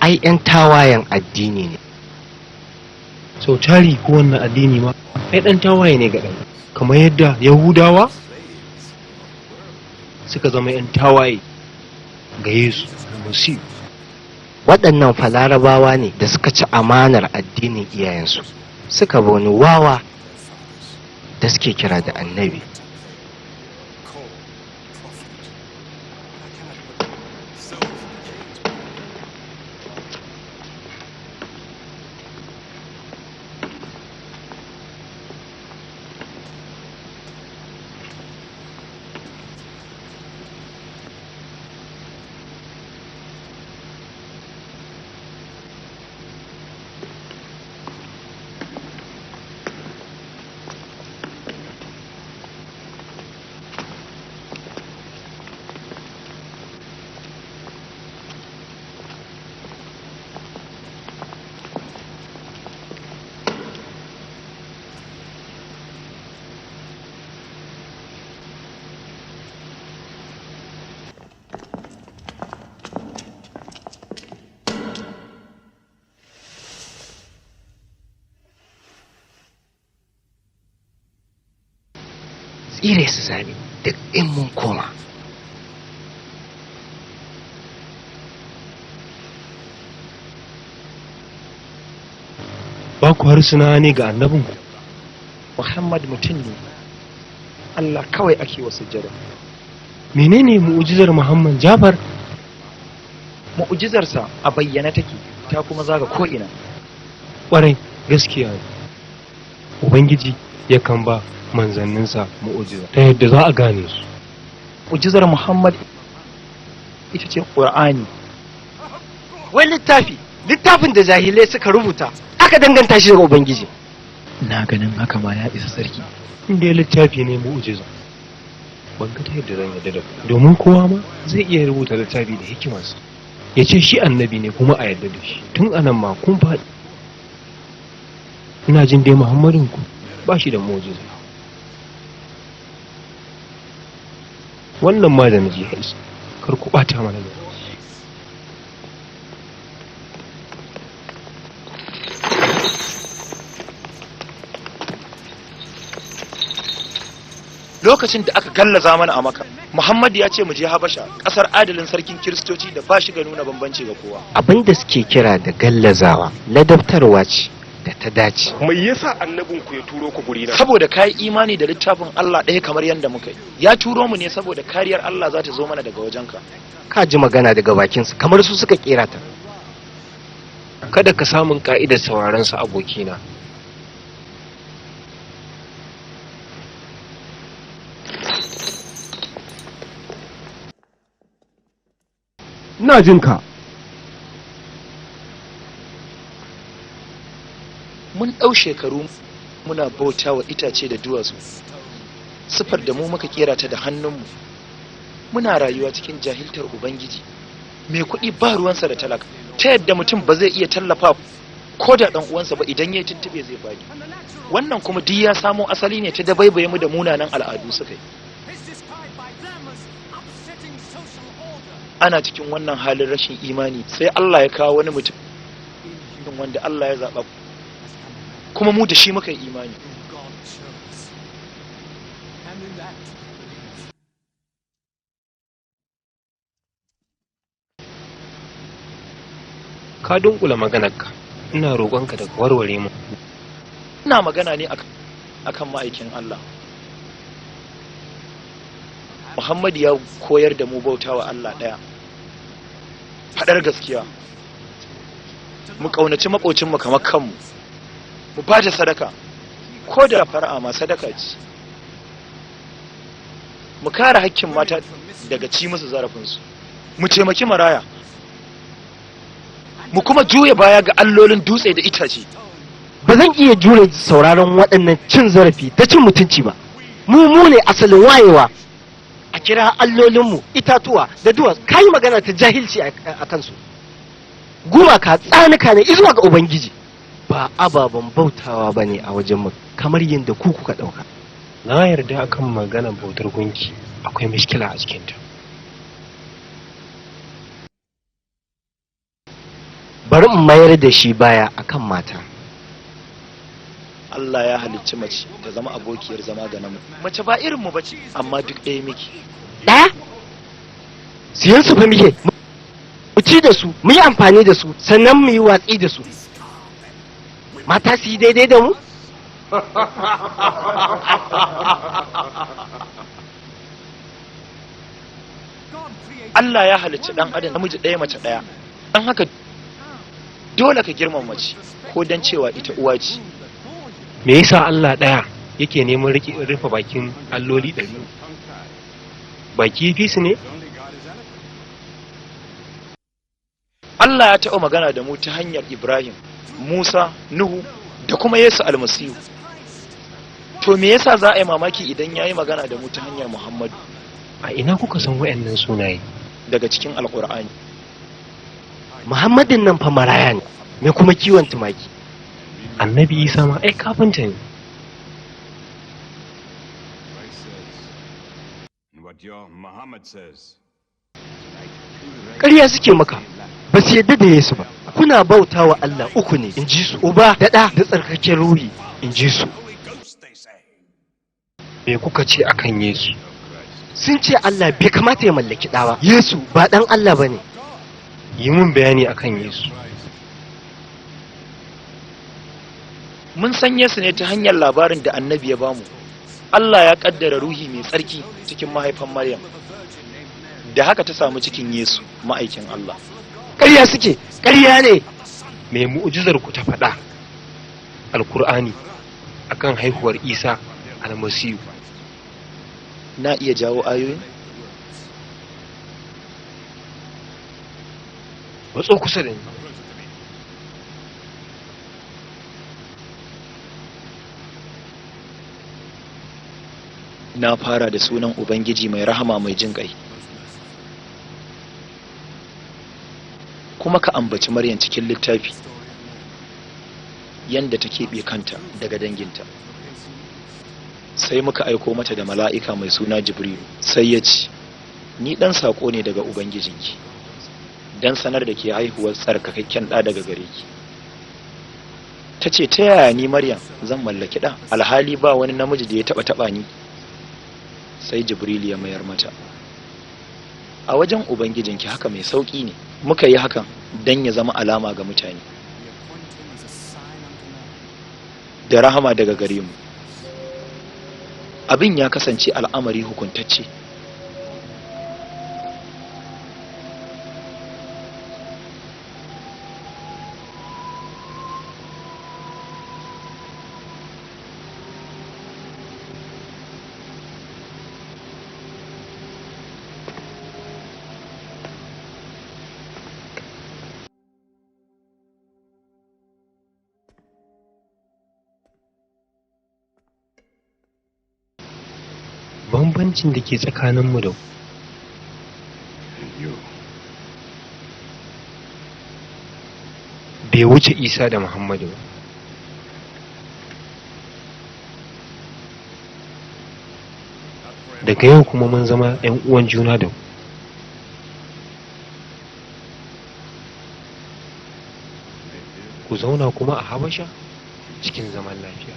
Ai 'yan tawayen addini ne. Sau tari ko wannan addini ma ai ɗan tawaye ne ga ɗan, kamar yadda Yahudawa suka zama 'yan tawaye ga Yesu Almasihu. Waɗannan falarabawa ne da suka ci amanar addinin iyayensu, suka bi wani wawa da suke kira da Annabi. Tsire su sami duk in mun koma. Ba ku harsuna ne ga annabinku? Muhammad mutum ne, Allah kawai ake wasu jira. Menene mu'ujizar Muhammad Jafar? Mu'ujizarsa a bayyana take, ta kuma zaga ko'ina. Ƙwarai gaskiya ne. Ubangiji yakan ba manzanninsa mu'ujiza ta yadda za a gane su. Mu'ujizar Muhammad ita ce Qur'ani. Wai littafin da jahilai suka rubuta aka danganta shi daga Ubangiji. na ganin haka ma ya isa sarki. in dai littafi ne mu'jiza ban ga ta yadda zan yarda da ku domin kowa ma zai iya rubuta littafi da hikimarsa ya ce shi annabi ne kuma a yarda da shi tun anan ma kun faɗi. ina jin dai muhammadin ku ba shi da mu'jiza wannan ma da naji ya isa kar ku ɓata mana da lokacin da aka gallaza mana a maka muhammad ya ce mu je habasha kasar adalin sarkin kiristoci da ba shi ga nuna bambanci ga kowa. abin da suke kira da gallazawa ladabtarwa ce da ta dace. mai yasa annabin ku ya turo ku guri na saboda kai imani da littafin Allah ɗaya kamar yadda muka yi ya turo mu ne saboda kariyar Allah za ta zo mana daga wajenka. ka ji magana daga bakinsu kamar su suka kera ta. kada ka samun ka'idar sauraron sa abokina. ina jin ka. mun ɗau shekaru muna bauta wa itace da duwatsu sifar da mu muka kera ta da hannunmu muna rayuwa cikin jahiltar ubangiji mai kuɗi ba ruwansa da talaka ta yadda mutum ba zai iya tallafa ko da ɗan uwansa ba idan ya tuntube zai faɗi wannan kuma duk ya samo asali ne ta dabaibaye mu da munanan al'adu suka yi ana cikin wannan halin rashin imani sai Allah ya kawo wani mutum wanda Allah ya zaɓa kuma mu da shi muka yi imani. ka dunkula maganarka ina roƙonka da ka warware mu. ina magana ne akan ma'aikin Allah. Muhammad ya koyar da mu bautawa Allah ɗaya faɗar gaskiya mu ƙaunaci maƙocinmu kamar kanmu mu ba da sadaka ko da fara'a ma sadaka ce mu kare hakkin mata daga ci musu zarafinsu mu taimaki maraya mu kuma juya baya ga allolin dutse da itace. ba zan iya jure sauraron waɗannan cin zarafi da cin mutunci ba. mu ne asalin wayewa a kira allolinmu itatuwa da duwatsu kai magana ta jahilci a kansu. gumaka tsanuka ne izuwa ga ubangiji ba ababen bautawa ba ne a wajenmu kamar yadda ku kuka ɗauka. na yarda akan maganar bautar gunki akwai mishkila a cikinta. bari in mayar da shi baya akan mata. Allah ya halicci mace ta zama abokiyar zama ga namu mace ba irin mu bace amma duk ɗaya miki. ɗaya siyan su fa muke mu ci da su mu yi amfani da su sannan mu yi watsi da su mata su yi daidai da mu. Allah ya halicci ɗan adam namiji ɗaya mace ɗaya dan haka dole ka girmama mace ko dan cewa ita uwa ce. me yasa Allah ɗaya yake neman rufe bakin alloli 100 baki fi su ne. Allah ya taɓa magana da mu ta hanyar Ibrahim, Musa, Nuhu da kuma Yesu almasihu. To me yasa za a yi mamaki idan ya yi magana da mu ta hanyar Muhammadu? A ina kuka san wayannan sunaye? Daga cikin Alƙur'ani. Muhammadin nan fa maraya ne, me kuma kiwon tumaki. Annabi Isa ma ai kafinta ne. Ƙarya suke maka. Ba su yadda da Yesu ba. Kuna bauta wa Allah uku ne, in ji su. Uba da ɗa da tsarkaken ruhi, in ji su. Me kuka ce akan Yesu? Sun ce Allah bai kamata ya mallaki ɗa ba. Yesu ba ɗan Allah ba ne. Yi mun bayani akan Yesu. Mun san Yesu ne ta hanyar labarin da Annabi ya bamu. Allah ya kaddara ruhi mai tsarki cikin mahaifan Maryam. Da haka ta samu cikin Yesu, ma'aikin Allah. Ƙarya suke, ƙarya ne. Me mu'jizar ku ta faɗa? Alkur'ani akan haihuwar Isa almasihu. Na iya jawo ayoyin? Matso kusa da ni. na fara da sunan Ubangiji mai rahama mai jin ƙai. Kuma ka ambaci Maryam cikin littafi yanda ta keɓe kanta daga danginta. Sai muka aiko mata da mala'ika mai suna Jibrilu, sai ya ce, ni ɗan saƙo ne daga Ubangijinki, don sanar da ke haihuwar tsarkakakken ɗa daga gare ki. Ta ce, ta yaya ni Maryam zan mallaki ɗa, alhali ba wani namiji da ya taɓa ni? Sai Jibrilu ya mayar mata, a wajen Ubangijinki haka mai sauƙi ne, muka yi hakan don ya zama alama ga mutane, da rahama daga gare mu. Abin ya kasance al'amari hukuntacce. Bambancin da ke tsakaninmu da bai wuce Isa da Muhammadu ba. Daga yau kuma mun zama 'yan uwan juna da ku zauna kuma a Habasha cikin zaman lafiya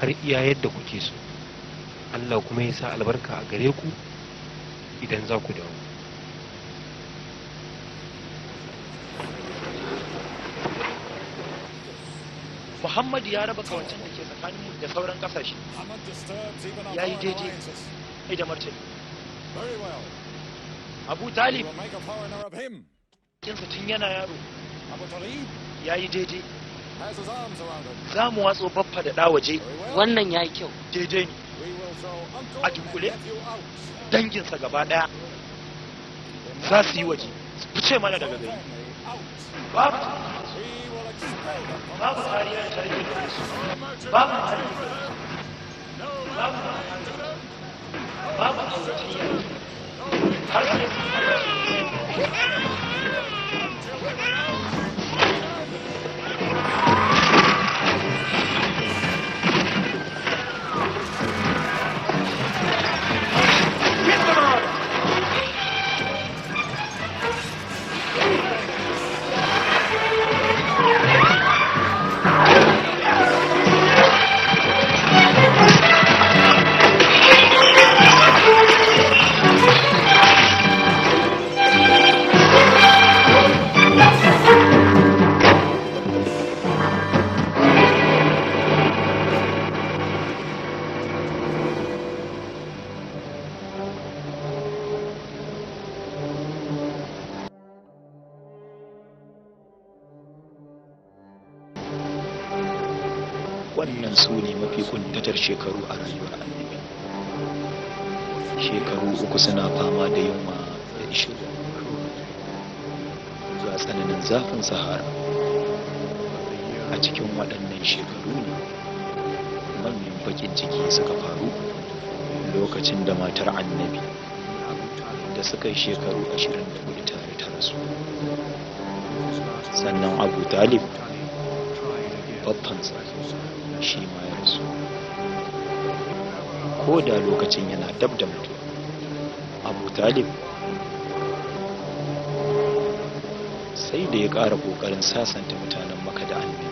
har iya yadda kuke so. Allah kuma ya sa albarka a gare ku idan za ku dawo. Muhammadu ya raba kawancin da ke tsakaninmu da sauran ƙasashe. Ya yi daidai mai da martani. Abu Talib, kinsa tun yana yaro. Ya yi daidai. Za mu watso baffa da ɗa waje. Wannan ya yi kyau. Daidai ne. A dunkule danginsa gaba daya za su yi waje su fice mana daga gari. Babu kariya tare da su, babu auratayya har sai wannan su ne mafi kuntatar shekaru a rayuwar Annabi. Shekaru 3 suna fama da yunwa da ishi, ga tsananin zafin Sahara. A cikin waɗannan shekaru ne manyan bakin ciki suka faru lokacin da matar Annabi da suka yi shekaru 24 tare ta rasu. Sannan Abu Talib babbansa shi ma ya rasu, ko da lokacin yana dab da mutuwa. Abu Talib sai da ya ƙara ƙoƙarin sasanta mutanen Makka da Annabi.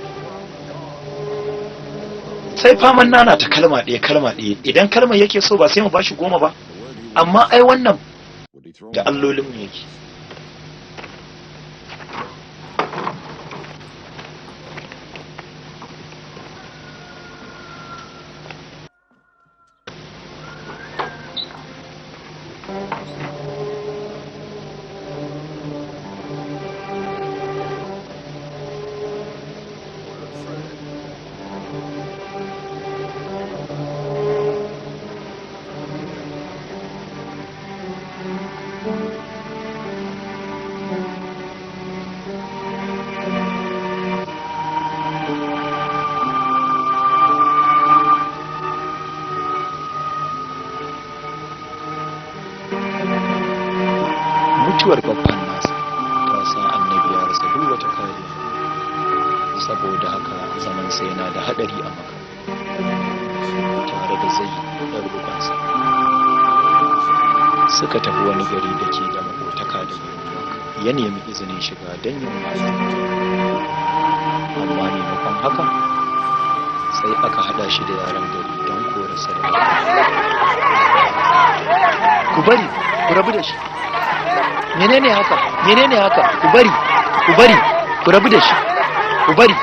Sai faman nana ta kalma ɗaya, idan kalmar yake so ba sai mu bashi 10 ba, amma ai wannan da allolinmu yake. mutuwar babban nasa ta sa annabi ya rasa duk wata kariya, saboda haka zaman sa yana da hadari a maka tare da zai da rukunsa suka tafi wani gari da ke da makotaka da garin ya nemi izinin shiga don yin wa'azi, amma maimakon haka sai aka hada shi da yaran gari don korarsa da ku bari ku rabu da shi. Menene haka ku bari ku rabu da shi, ku bari.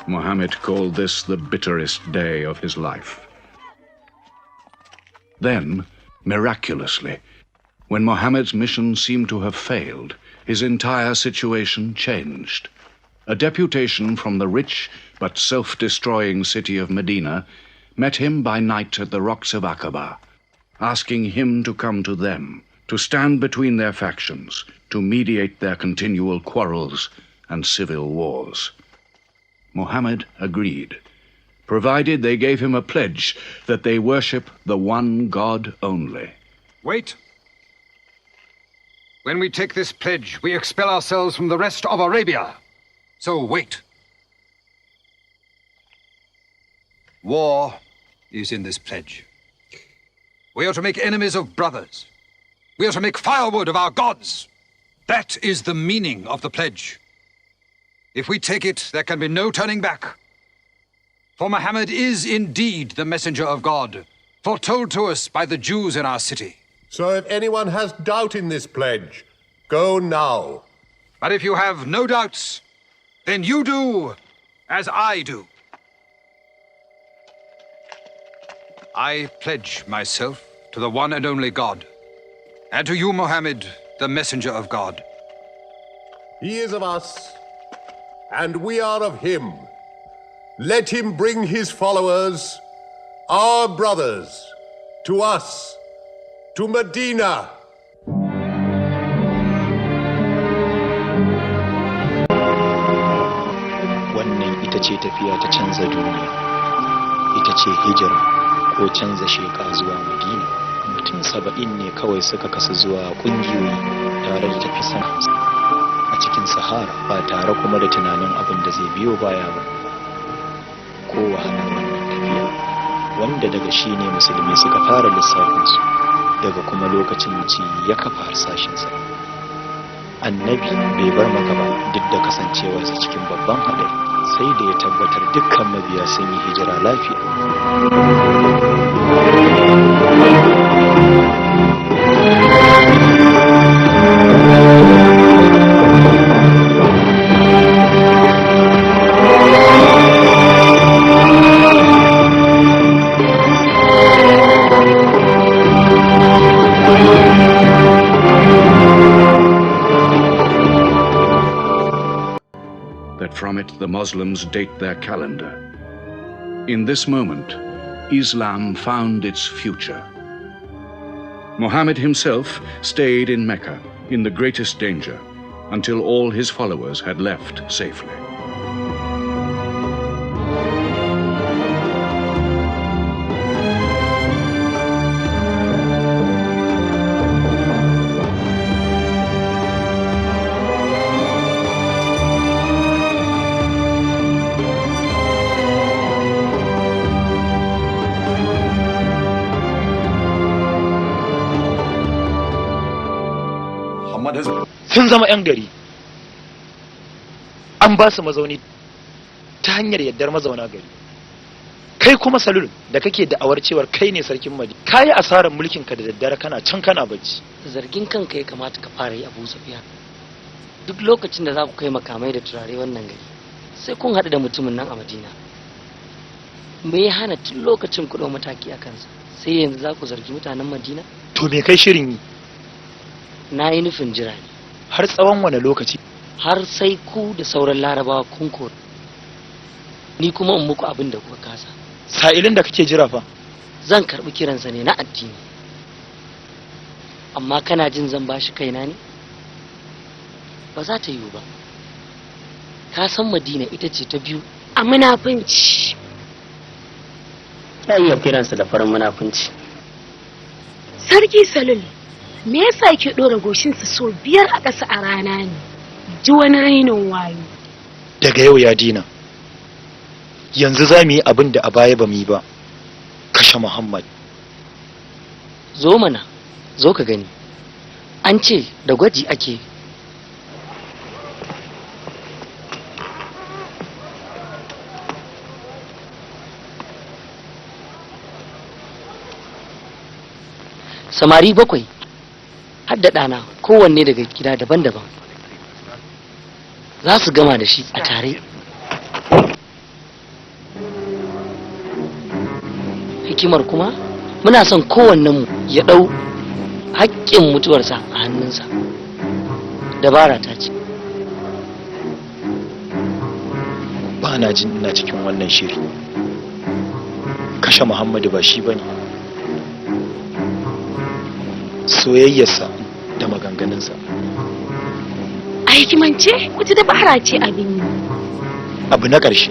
Muhammad called this the bitterest day of his life. Then, miraculously, when Muhammad's mission seemed to have failed, his entire situation changed. A deputation from the rich but self-destroying city of Medina met him by night at the rocks of Aqaba, asking him to come to them, to stand between their factions, to mediate their continual quarrels and civil wars. Muhammad agreed, provided they gave him a pledge that they worship the one God only. Wait. When we take this pledge, we expel ourselves from the rest of Arabia. So wait. War is in this pledge. We are to make enemies of brothers. We are to make firewood of our gods. That is the meaning of the pledge. If we take it, there can be no turning back. For Muhammad is indeed the messenger of God, foretold to us by the Jews in our city. So if anyone has doubt in this pledge, go now. But if you have no doubts, then you do as I do. I pledge myself to the one and only God, and to you, Muhammad, the messenger of God. He is of us, and we are of him. Let him bring his followers, our brothers, to us, to Medina. Wannan ita ce tafiya ta canza duniya, ita ce hijira ko canza sheka zuwa Madina. Mutum 70 ne kawai suka kasu zuwa kungiyoyi tare da tafi sama a cikin Sahara, ba tare kuma da tunanin abin da zai biyo baya ba. Ko wahalar wannan tafiya, wanda daga shi ne musulmi suka fara lissafinsu, daga kuma lokacin ci ya kafa harsashinsa. Annabi bai bar maka ba duk da kasancewarsa cikin babban haɗari, sai da ya tabbatar dukkan mabiya sun yi hijira lafiya. From it, the Muslims date their calendar. In this moment, Islam found its future. Muhammad himself stayed in Mecca in the greatest danger until all his followers had left safely. Sun zama 'yan gari, an ba su mazauni ta hanyar yardar mazauna gari. Kai kuma Salul da kake da'awar cewar kai ne sarkin Madina, kayi asarar mulkinka da daddare kana can kana bacci. Zargin kanka ya kamata ka fara yi, Abu Sufyan. Duk lokacin da za ku kai makamai da turare wannan gari, sai kun haɗu da mutumin nan a Madina. Me ya hana tun lokacin ku ɗau mataki a kansa, sai yanzu za ku zargi mutanen Madina? To me kai shirin yi? Na yi nufin jira ne. Har tsawon wani lokaci? Har sai ku da sauran Larabawa kun kore, ni kuma in muku abin da kuka kasa. Sa'ilin da kake jira fa? Zan karɓi kiransa ne na addini. amma kana jin zan bashi kaina ne? Ba za ta yiwu ba. Ka san Madina ita ce ta biyu a munafunci. ya iya kiransa da farin munafunci. Sarki Salul, me yasa ke ɗora goshinsa sau 5 a ƙasa a rana ne? Ji wani rainin wayo. Daga yau ya dina. Yanzu za mu yi abin da a baya ba mu yi ba. Kashe Muhammad. Zo mana, zo ka gani. An ce da gwaji ake. Samari 7 har da ɗana kowanne daga gida daban-daban za su gama da shi a tare. Hikimar kuma muna son kowannenmu ya ɗau haƙƙin mutuwarsa a hannunsa. Dabara ta ce. Ba na jin ina cikin wannan shiri. Kashe Muhammadu ba shi bane. Soyayyarsa da maganganunsa. A hikimance wata dabara ce abin yi. Abu na ƙarshe.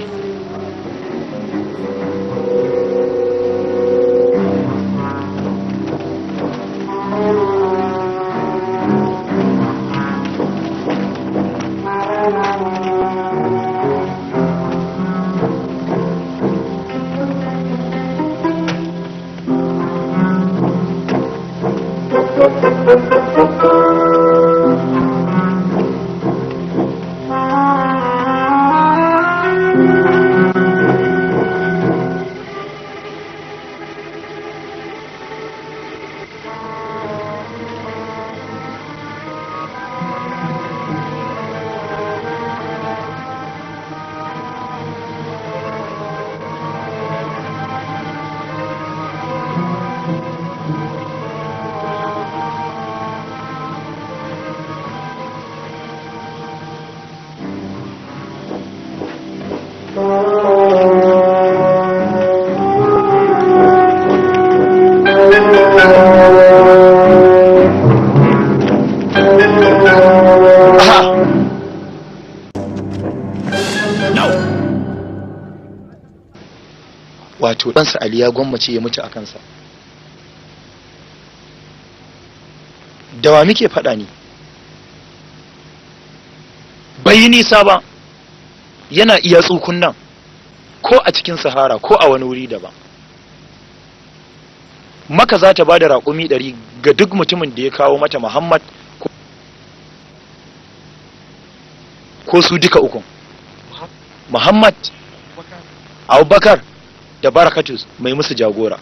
Wato ɗansa Ali ya gwammace ya mutu a kansa. Da wa muke faɗa ni? Bai yi nisa ba, yana iya tsukun nan, ko a cikin Sahara ko a wani wuri daban. Maka za ta ba da raƙumi 100 ga duk mutumin da ya kawo mata Muhammad ko su duka ukun. Muhammad, Abubakar da Barakatus mai musu jagora.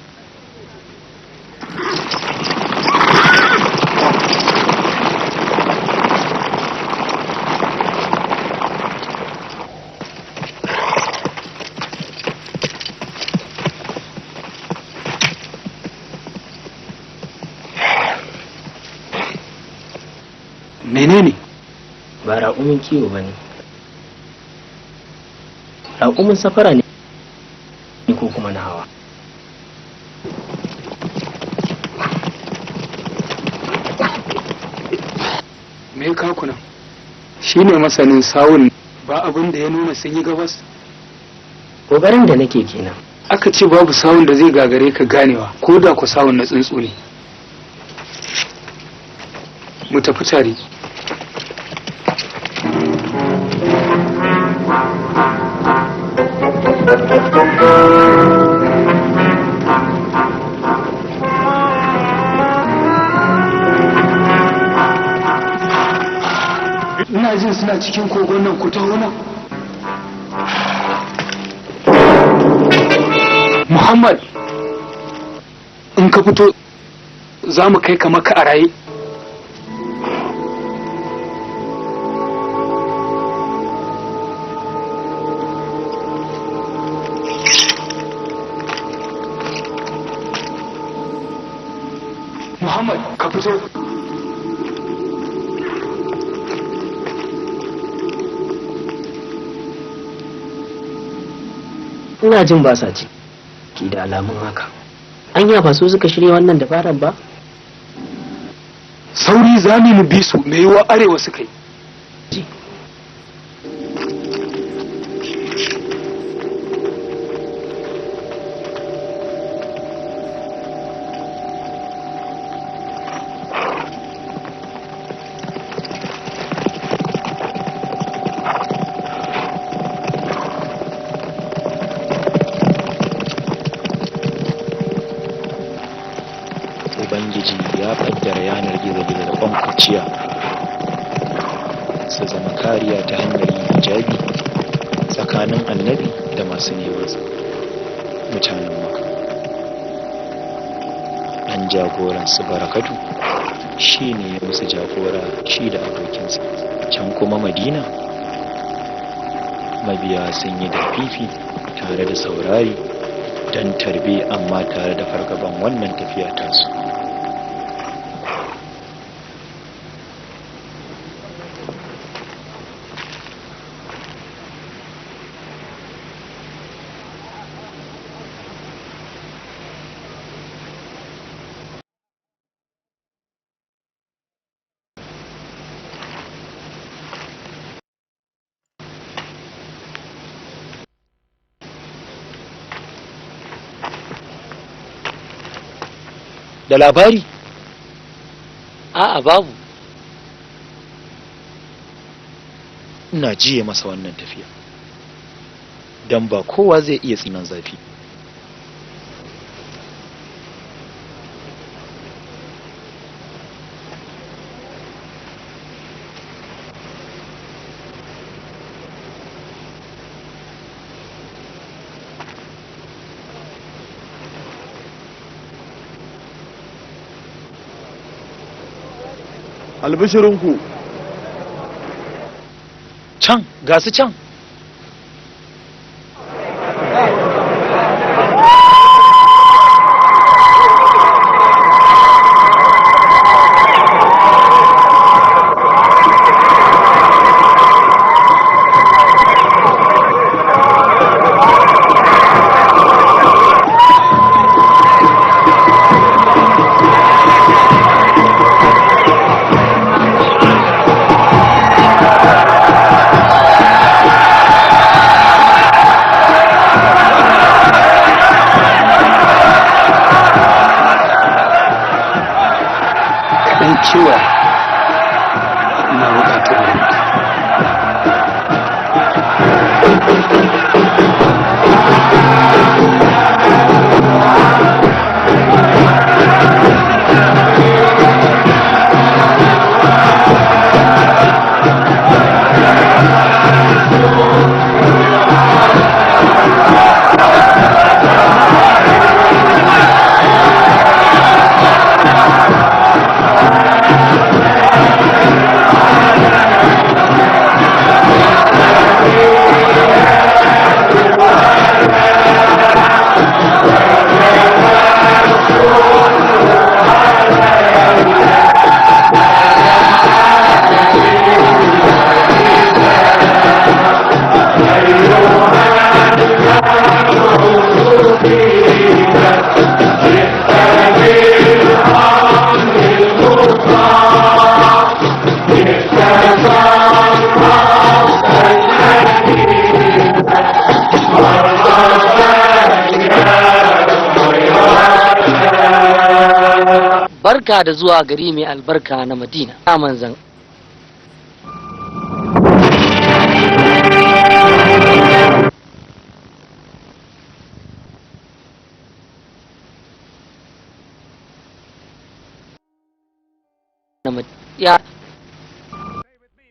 Menene? Ba raƙumin kiwo ba ne. Raƙumin safara ne ko kuma na hawa. Me kakuna? Shi ne masanin sawun ba abin da ya nuna sun yi gabas? Ƙoƙarin da nake kenan. Aka ce babu sawun da zai gagare ka ganewa ko da ku sawun na tsuntsu ne. Mu tafi tare. Ina jin suna cikin kogon nan, ku taho nan. Muhammad, in ka fito za mu kai ka Makka a raye. Muhammad, ka fito. Ina jin ba sa ciki da alamun haka. Anya ba su suka shirya wannan dabarar ba? sauri za mu bi su mai yiwa arewa suka yi. Ubangiji ya kaddara yanar gizo-gizo da kwan kurciya su zama kariya ta hanyar yin hijabi tsakanin annabi da masu nemansa, mutanen maka. Ɗan jagoransu barakatu shi ne ya musu jagora, shi da abokinsa. Can kuma madina mabiya sun yi da fifi tare da saurari don tarbe, amma tare da fargaban wannan tafiya tasu. Da labari? A'a babu. Ina jiye masa wannan tafiya, don ba kowa zai iya tsinan zafi. Albishirinku can, ga su can. Cewa na bukatar yanka. Barka da zuwa gari mai albarka na Madina. Ya manzan.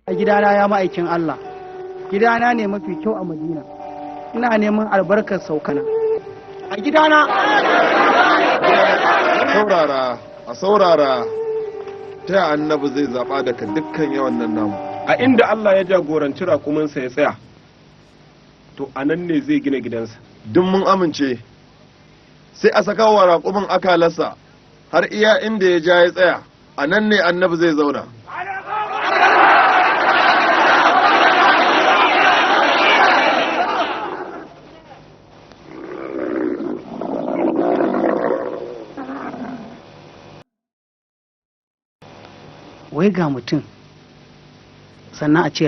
A gidana ya ma'aikin Allah, gidana ne mafi kyau a Madina, ina neman albarkar saukana. A gidana! a saurara, ta yi annabi zai zaɓa daga dukkan yawan nan namu. A inda Allah ya jagoranci rakuminsa ya tsaya, to a nan ne zai gina gidansa. Duk mun amince, sai a saka wa raƙumin akalarsa har iya inda ya ja ya tsaya, a nan ne annabi zai zauna. wai ga mutum sannan a ce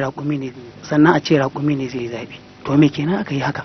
raƙumi ne zai zaɓi, to me kenan aka yi haka?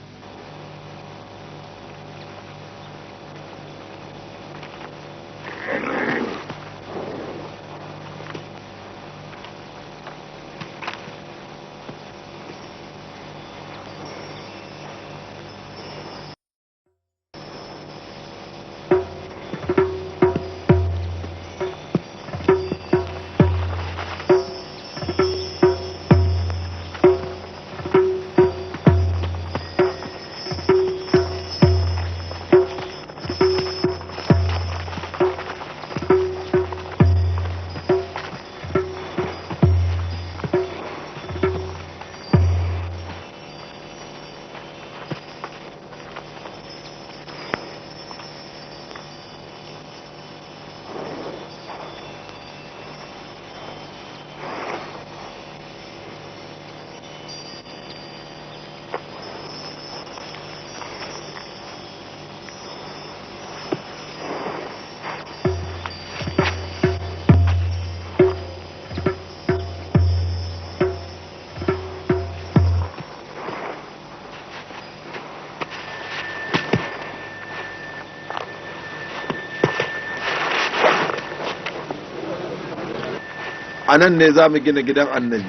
a nan ne za mu gina gidan annabi.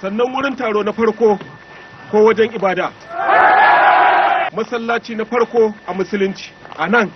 Sannan wurin taro na farko ko wajen ibada, masallaci na farko a musulunci a nan.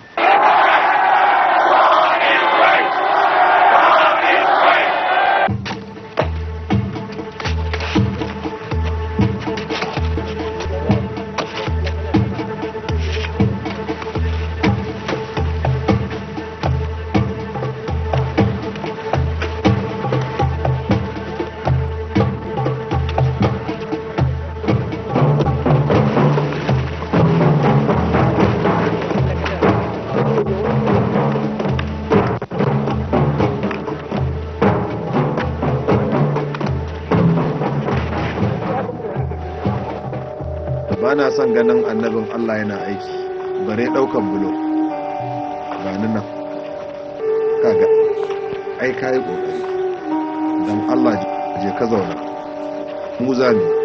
Ba na son ganin annabin Allah yana aiki bare daukan bulo ba nan kaga ai kai kokari dan Allah je ka zauna mu zami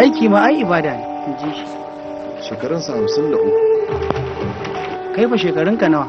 aiki ma ai ibada ne in ji shi. Shekarunsa 53. Kai fa shekarunka nawa?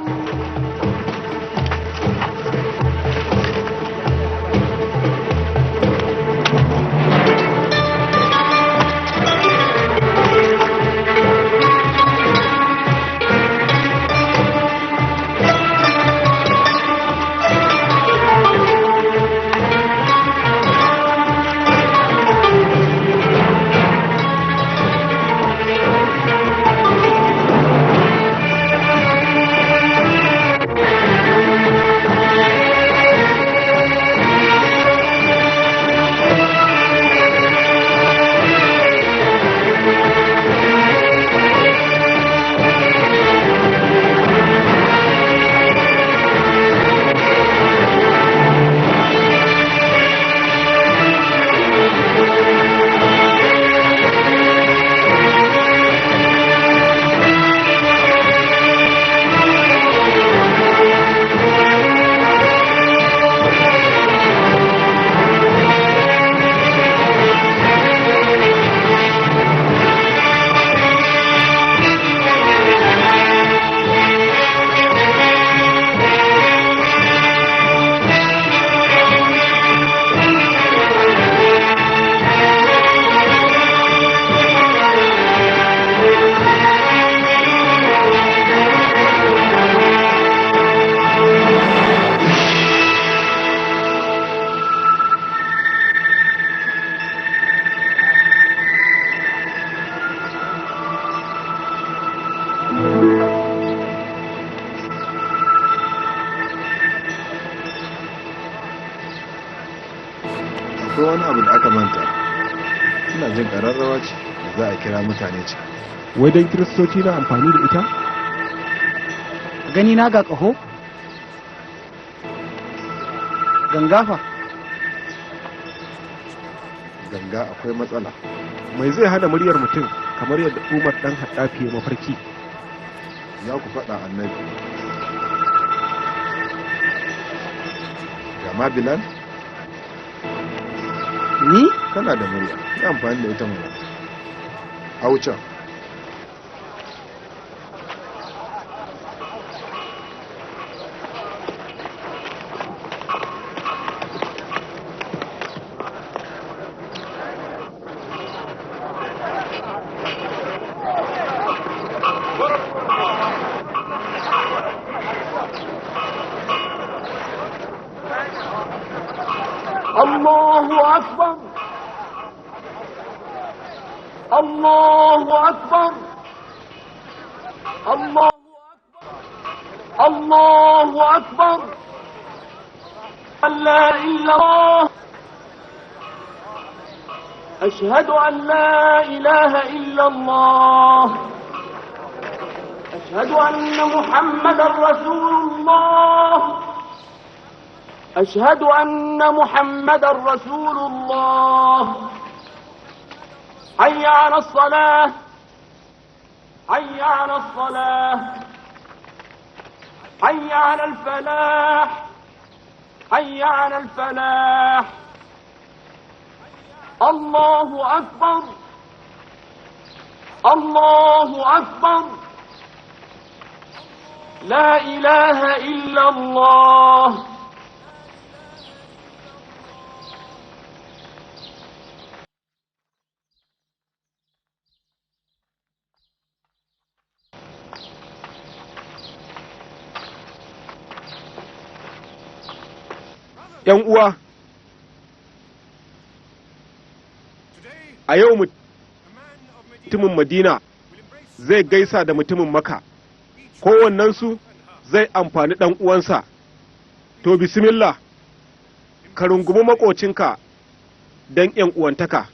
akwai wani abu da aka manta, ina jin ƙararrawa ce da za a kira mutane ce. Wai don kiristoci na amfani da ita? Gani na ga ƙaho? gangafa ganga akwai matsala. Mai zai hana muryar mutum kamar yadda Umar dan Haddafi ya mafarki? Za ku faɗa Annabi. Gama Bilal? Ni? Kana da murya, yi amfani da ita mana. Aucan. الله أكبر الله أكبر الله أكبر الله أكبر أن لا إله إلا الله أشهد أن لا إله إلا الله أشهد أن محمدا رسول الله أشهد أن محمدا رسول الله حي على الصلاة حي على الصلاة حي على الفلاح حي على الفلاح الله أكبر الله أكبر لا إله إلا الله ‘Yan uwa, a yau mutumin Madina zai gaisa da mutumin Maka, kowannensu zai amfani ɗan uwansa. To, bismillah, ka rungumi maƙocinka don ‘yan uwantaka.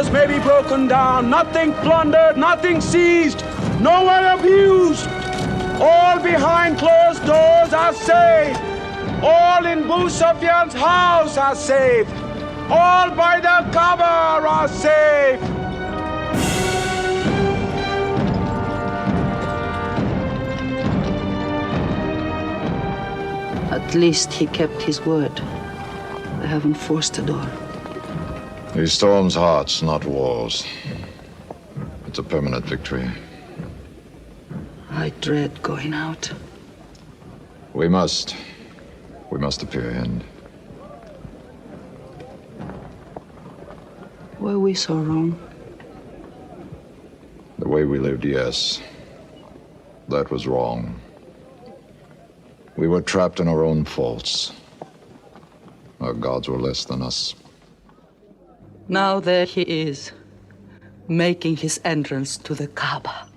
doors may be broken down, nothing plundered, nothing seized, no one abused. All behind closed doors are safe. All in Abu Sufyan's house are safe. All by the cover are safe. At least he kept his word. I haven't forced the door. He storms hearts, not walls. It's a permanent victory. I dread going out. We must appear in. Were we so wrong? The way we lived, yes. That was wrong. We were trapped in our own faults. Our gods were less than us. Now there he is, making his entrance to the Kaaba.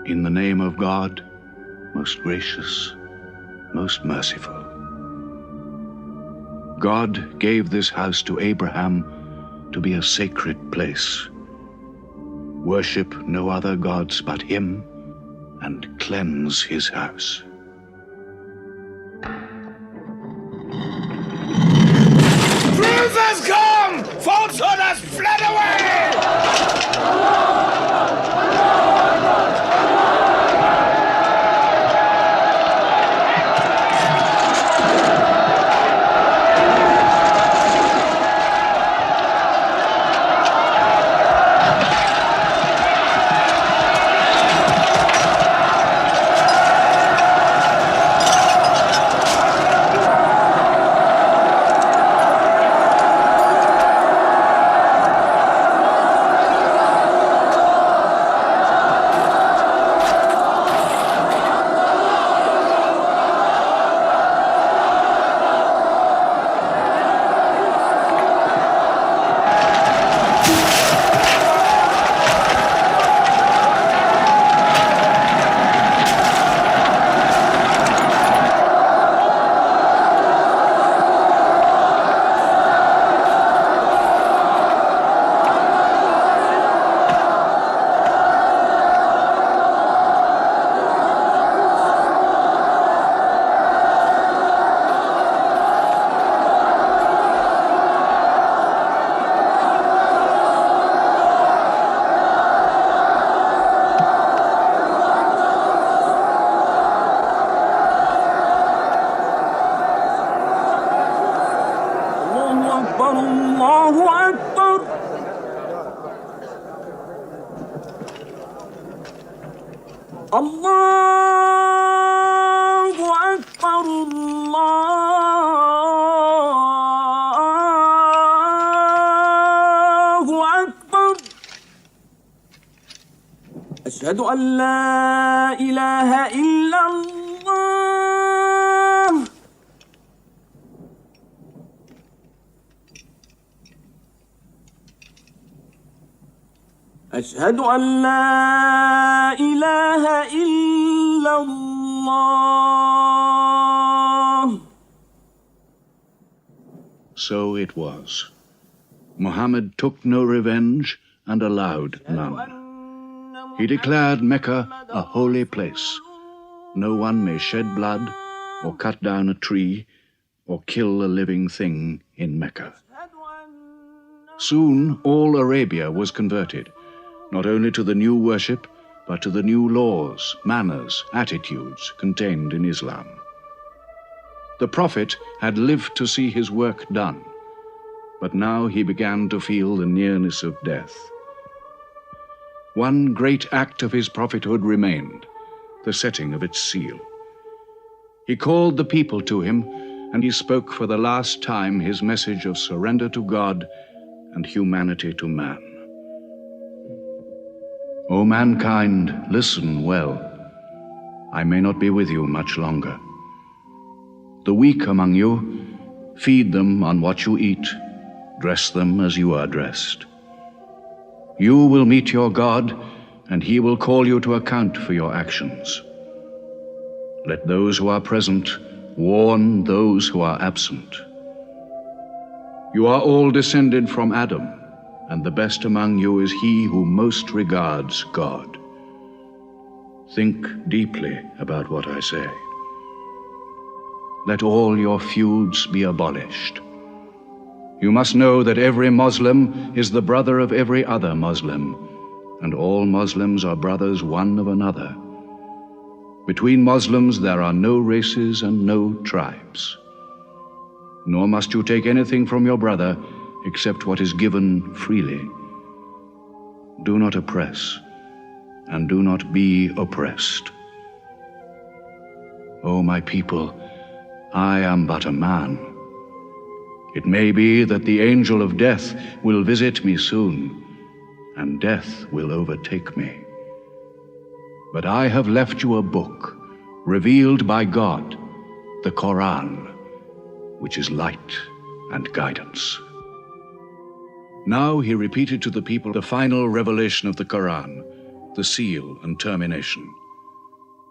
In the name of God, most gracious, most merciful. God gave this house to Abraham to be a sacred place. Worship no other gods but him and cleanse his house. Truth has come! Falsehood has fled away! أشهد أن لا إله إلا الله أشهد أن لا إله إلا الله. So it was. Muhammad took no revenge and allowed none. He declared Mecca a holy place. No one may shed blood, or cut down a tree, or kill a living thing in Mecca. Soon all Arabia was converted, not only to the new worship, but to the new laws, manners, attitudes contained in Islam. The Prophet had lived to see his work done, but now he began to feel the nearness of death. One great act of his prophethood remained, the setting of its seal. He called the people to him, and he spoke for the last time his message of surrender to God and humanity to man. O mankind, listen well. I may not be with you much longer. The weak among you, feed them on what you eat, dress them as you are dressed. You will meet your God, and he will call you to account for your actions. Let those who are present warn those who are absent. You are all descended from Adam, and the best among you is he who most regards God. Think deeply about what I say. Let all your feuds be abolished. You must know that every Muslim is the brother of every other Muslim, and all Muslims are brothers one of another. Between Muslims there are no races and no tribes. Nor must you take anything from your brother except what is given freely. Do not oppress, and do not be oppressed. O my people, I am but a man. It may be that the angel of death will visit me soon, and death will overtake me. But I have left you a book, revealed by God, the Quran, which is light and guidance. Now he repeated to the people the final revelation of the Quran, the seal and termination.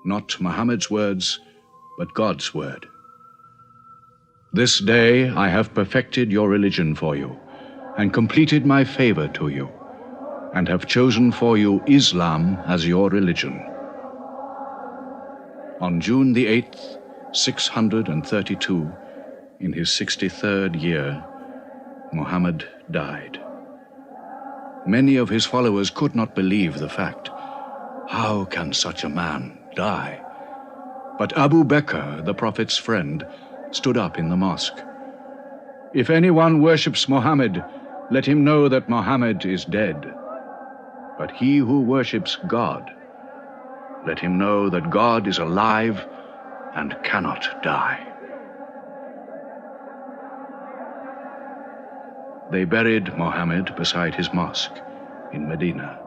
Not Muhammad's words, but God's word. This day I have perfected your religion for you, and completed my favor to you, and have chosen for you Islam as your religion. On June the 8th, 632, in his 63rd year, Muhammad died. Many of his followers could not believe the fact. How can such a man die? But Abu Bakr, the Prophet's friend, stood up in the mosque. If anyone worships Muhammad, let him know that Muhammad is dead. But he who worships God, let him know that God is alive and cannot die. They buried Muhammad beside his mosque in Medina.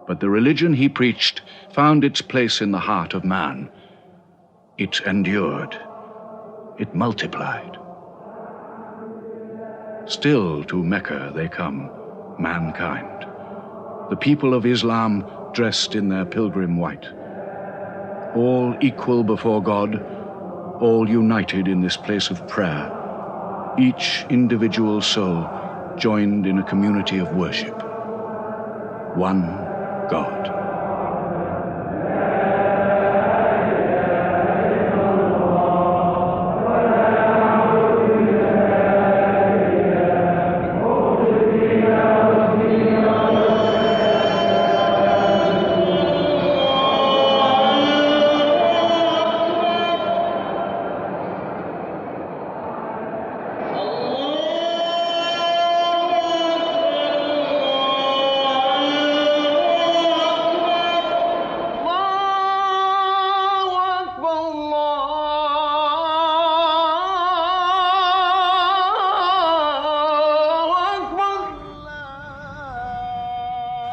But the religion he preached found its place in the heart of man. It endured. It multiplied. Still to Mecca they come, mankind. The people of Islam dressed in their pilgrim white. All equal before God, all united in this place of prayer. Each individual soul joined in a community of worship. One God.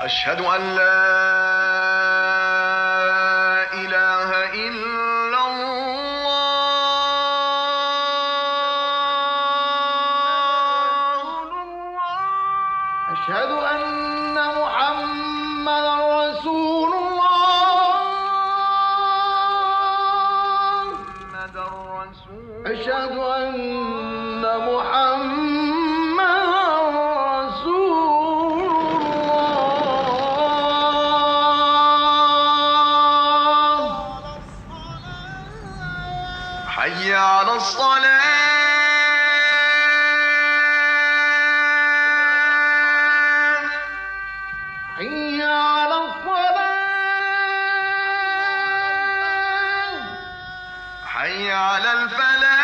أشهد أن لا أشهد أن محمدا رسول الله. أشهد أن محمدا رسول الله. حي على الصلاة. حي على الصلاة. حي على الفلاح.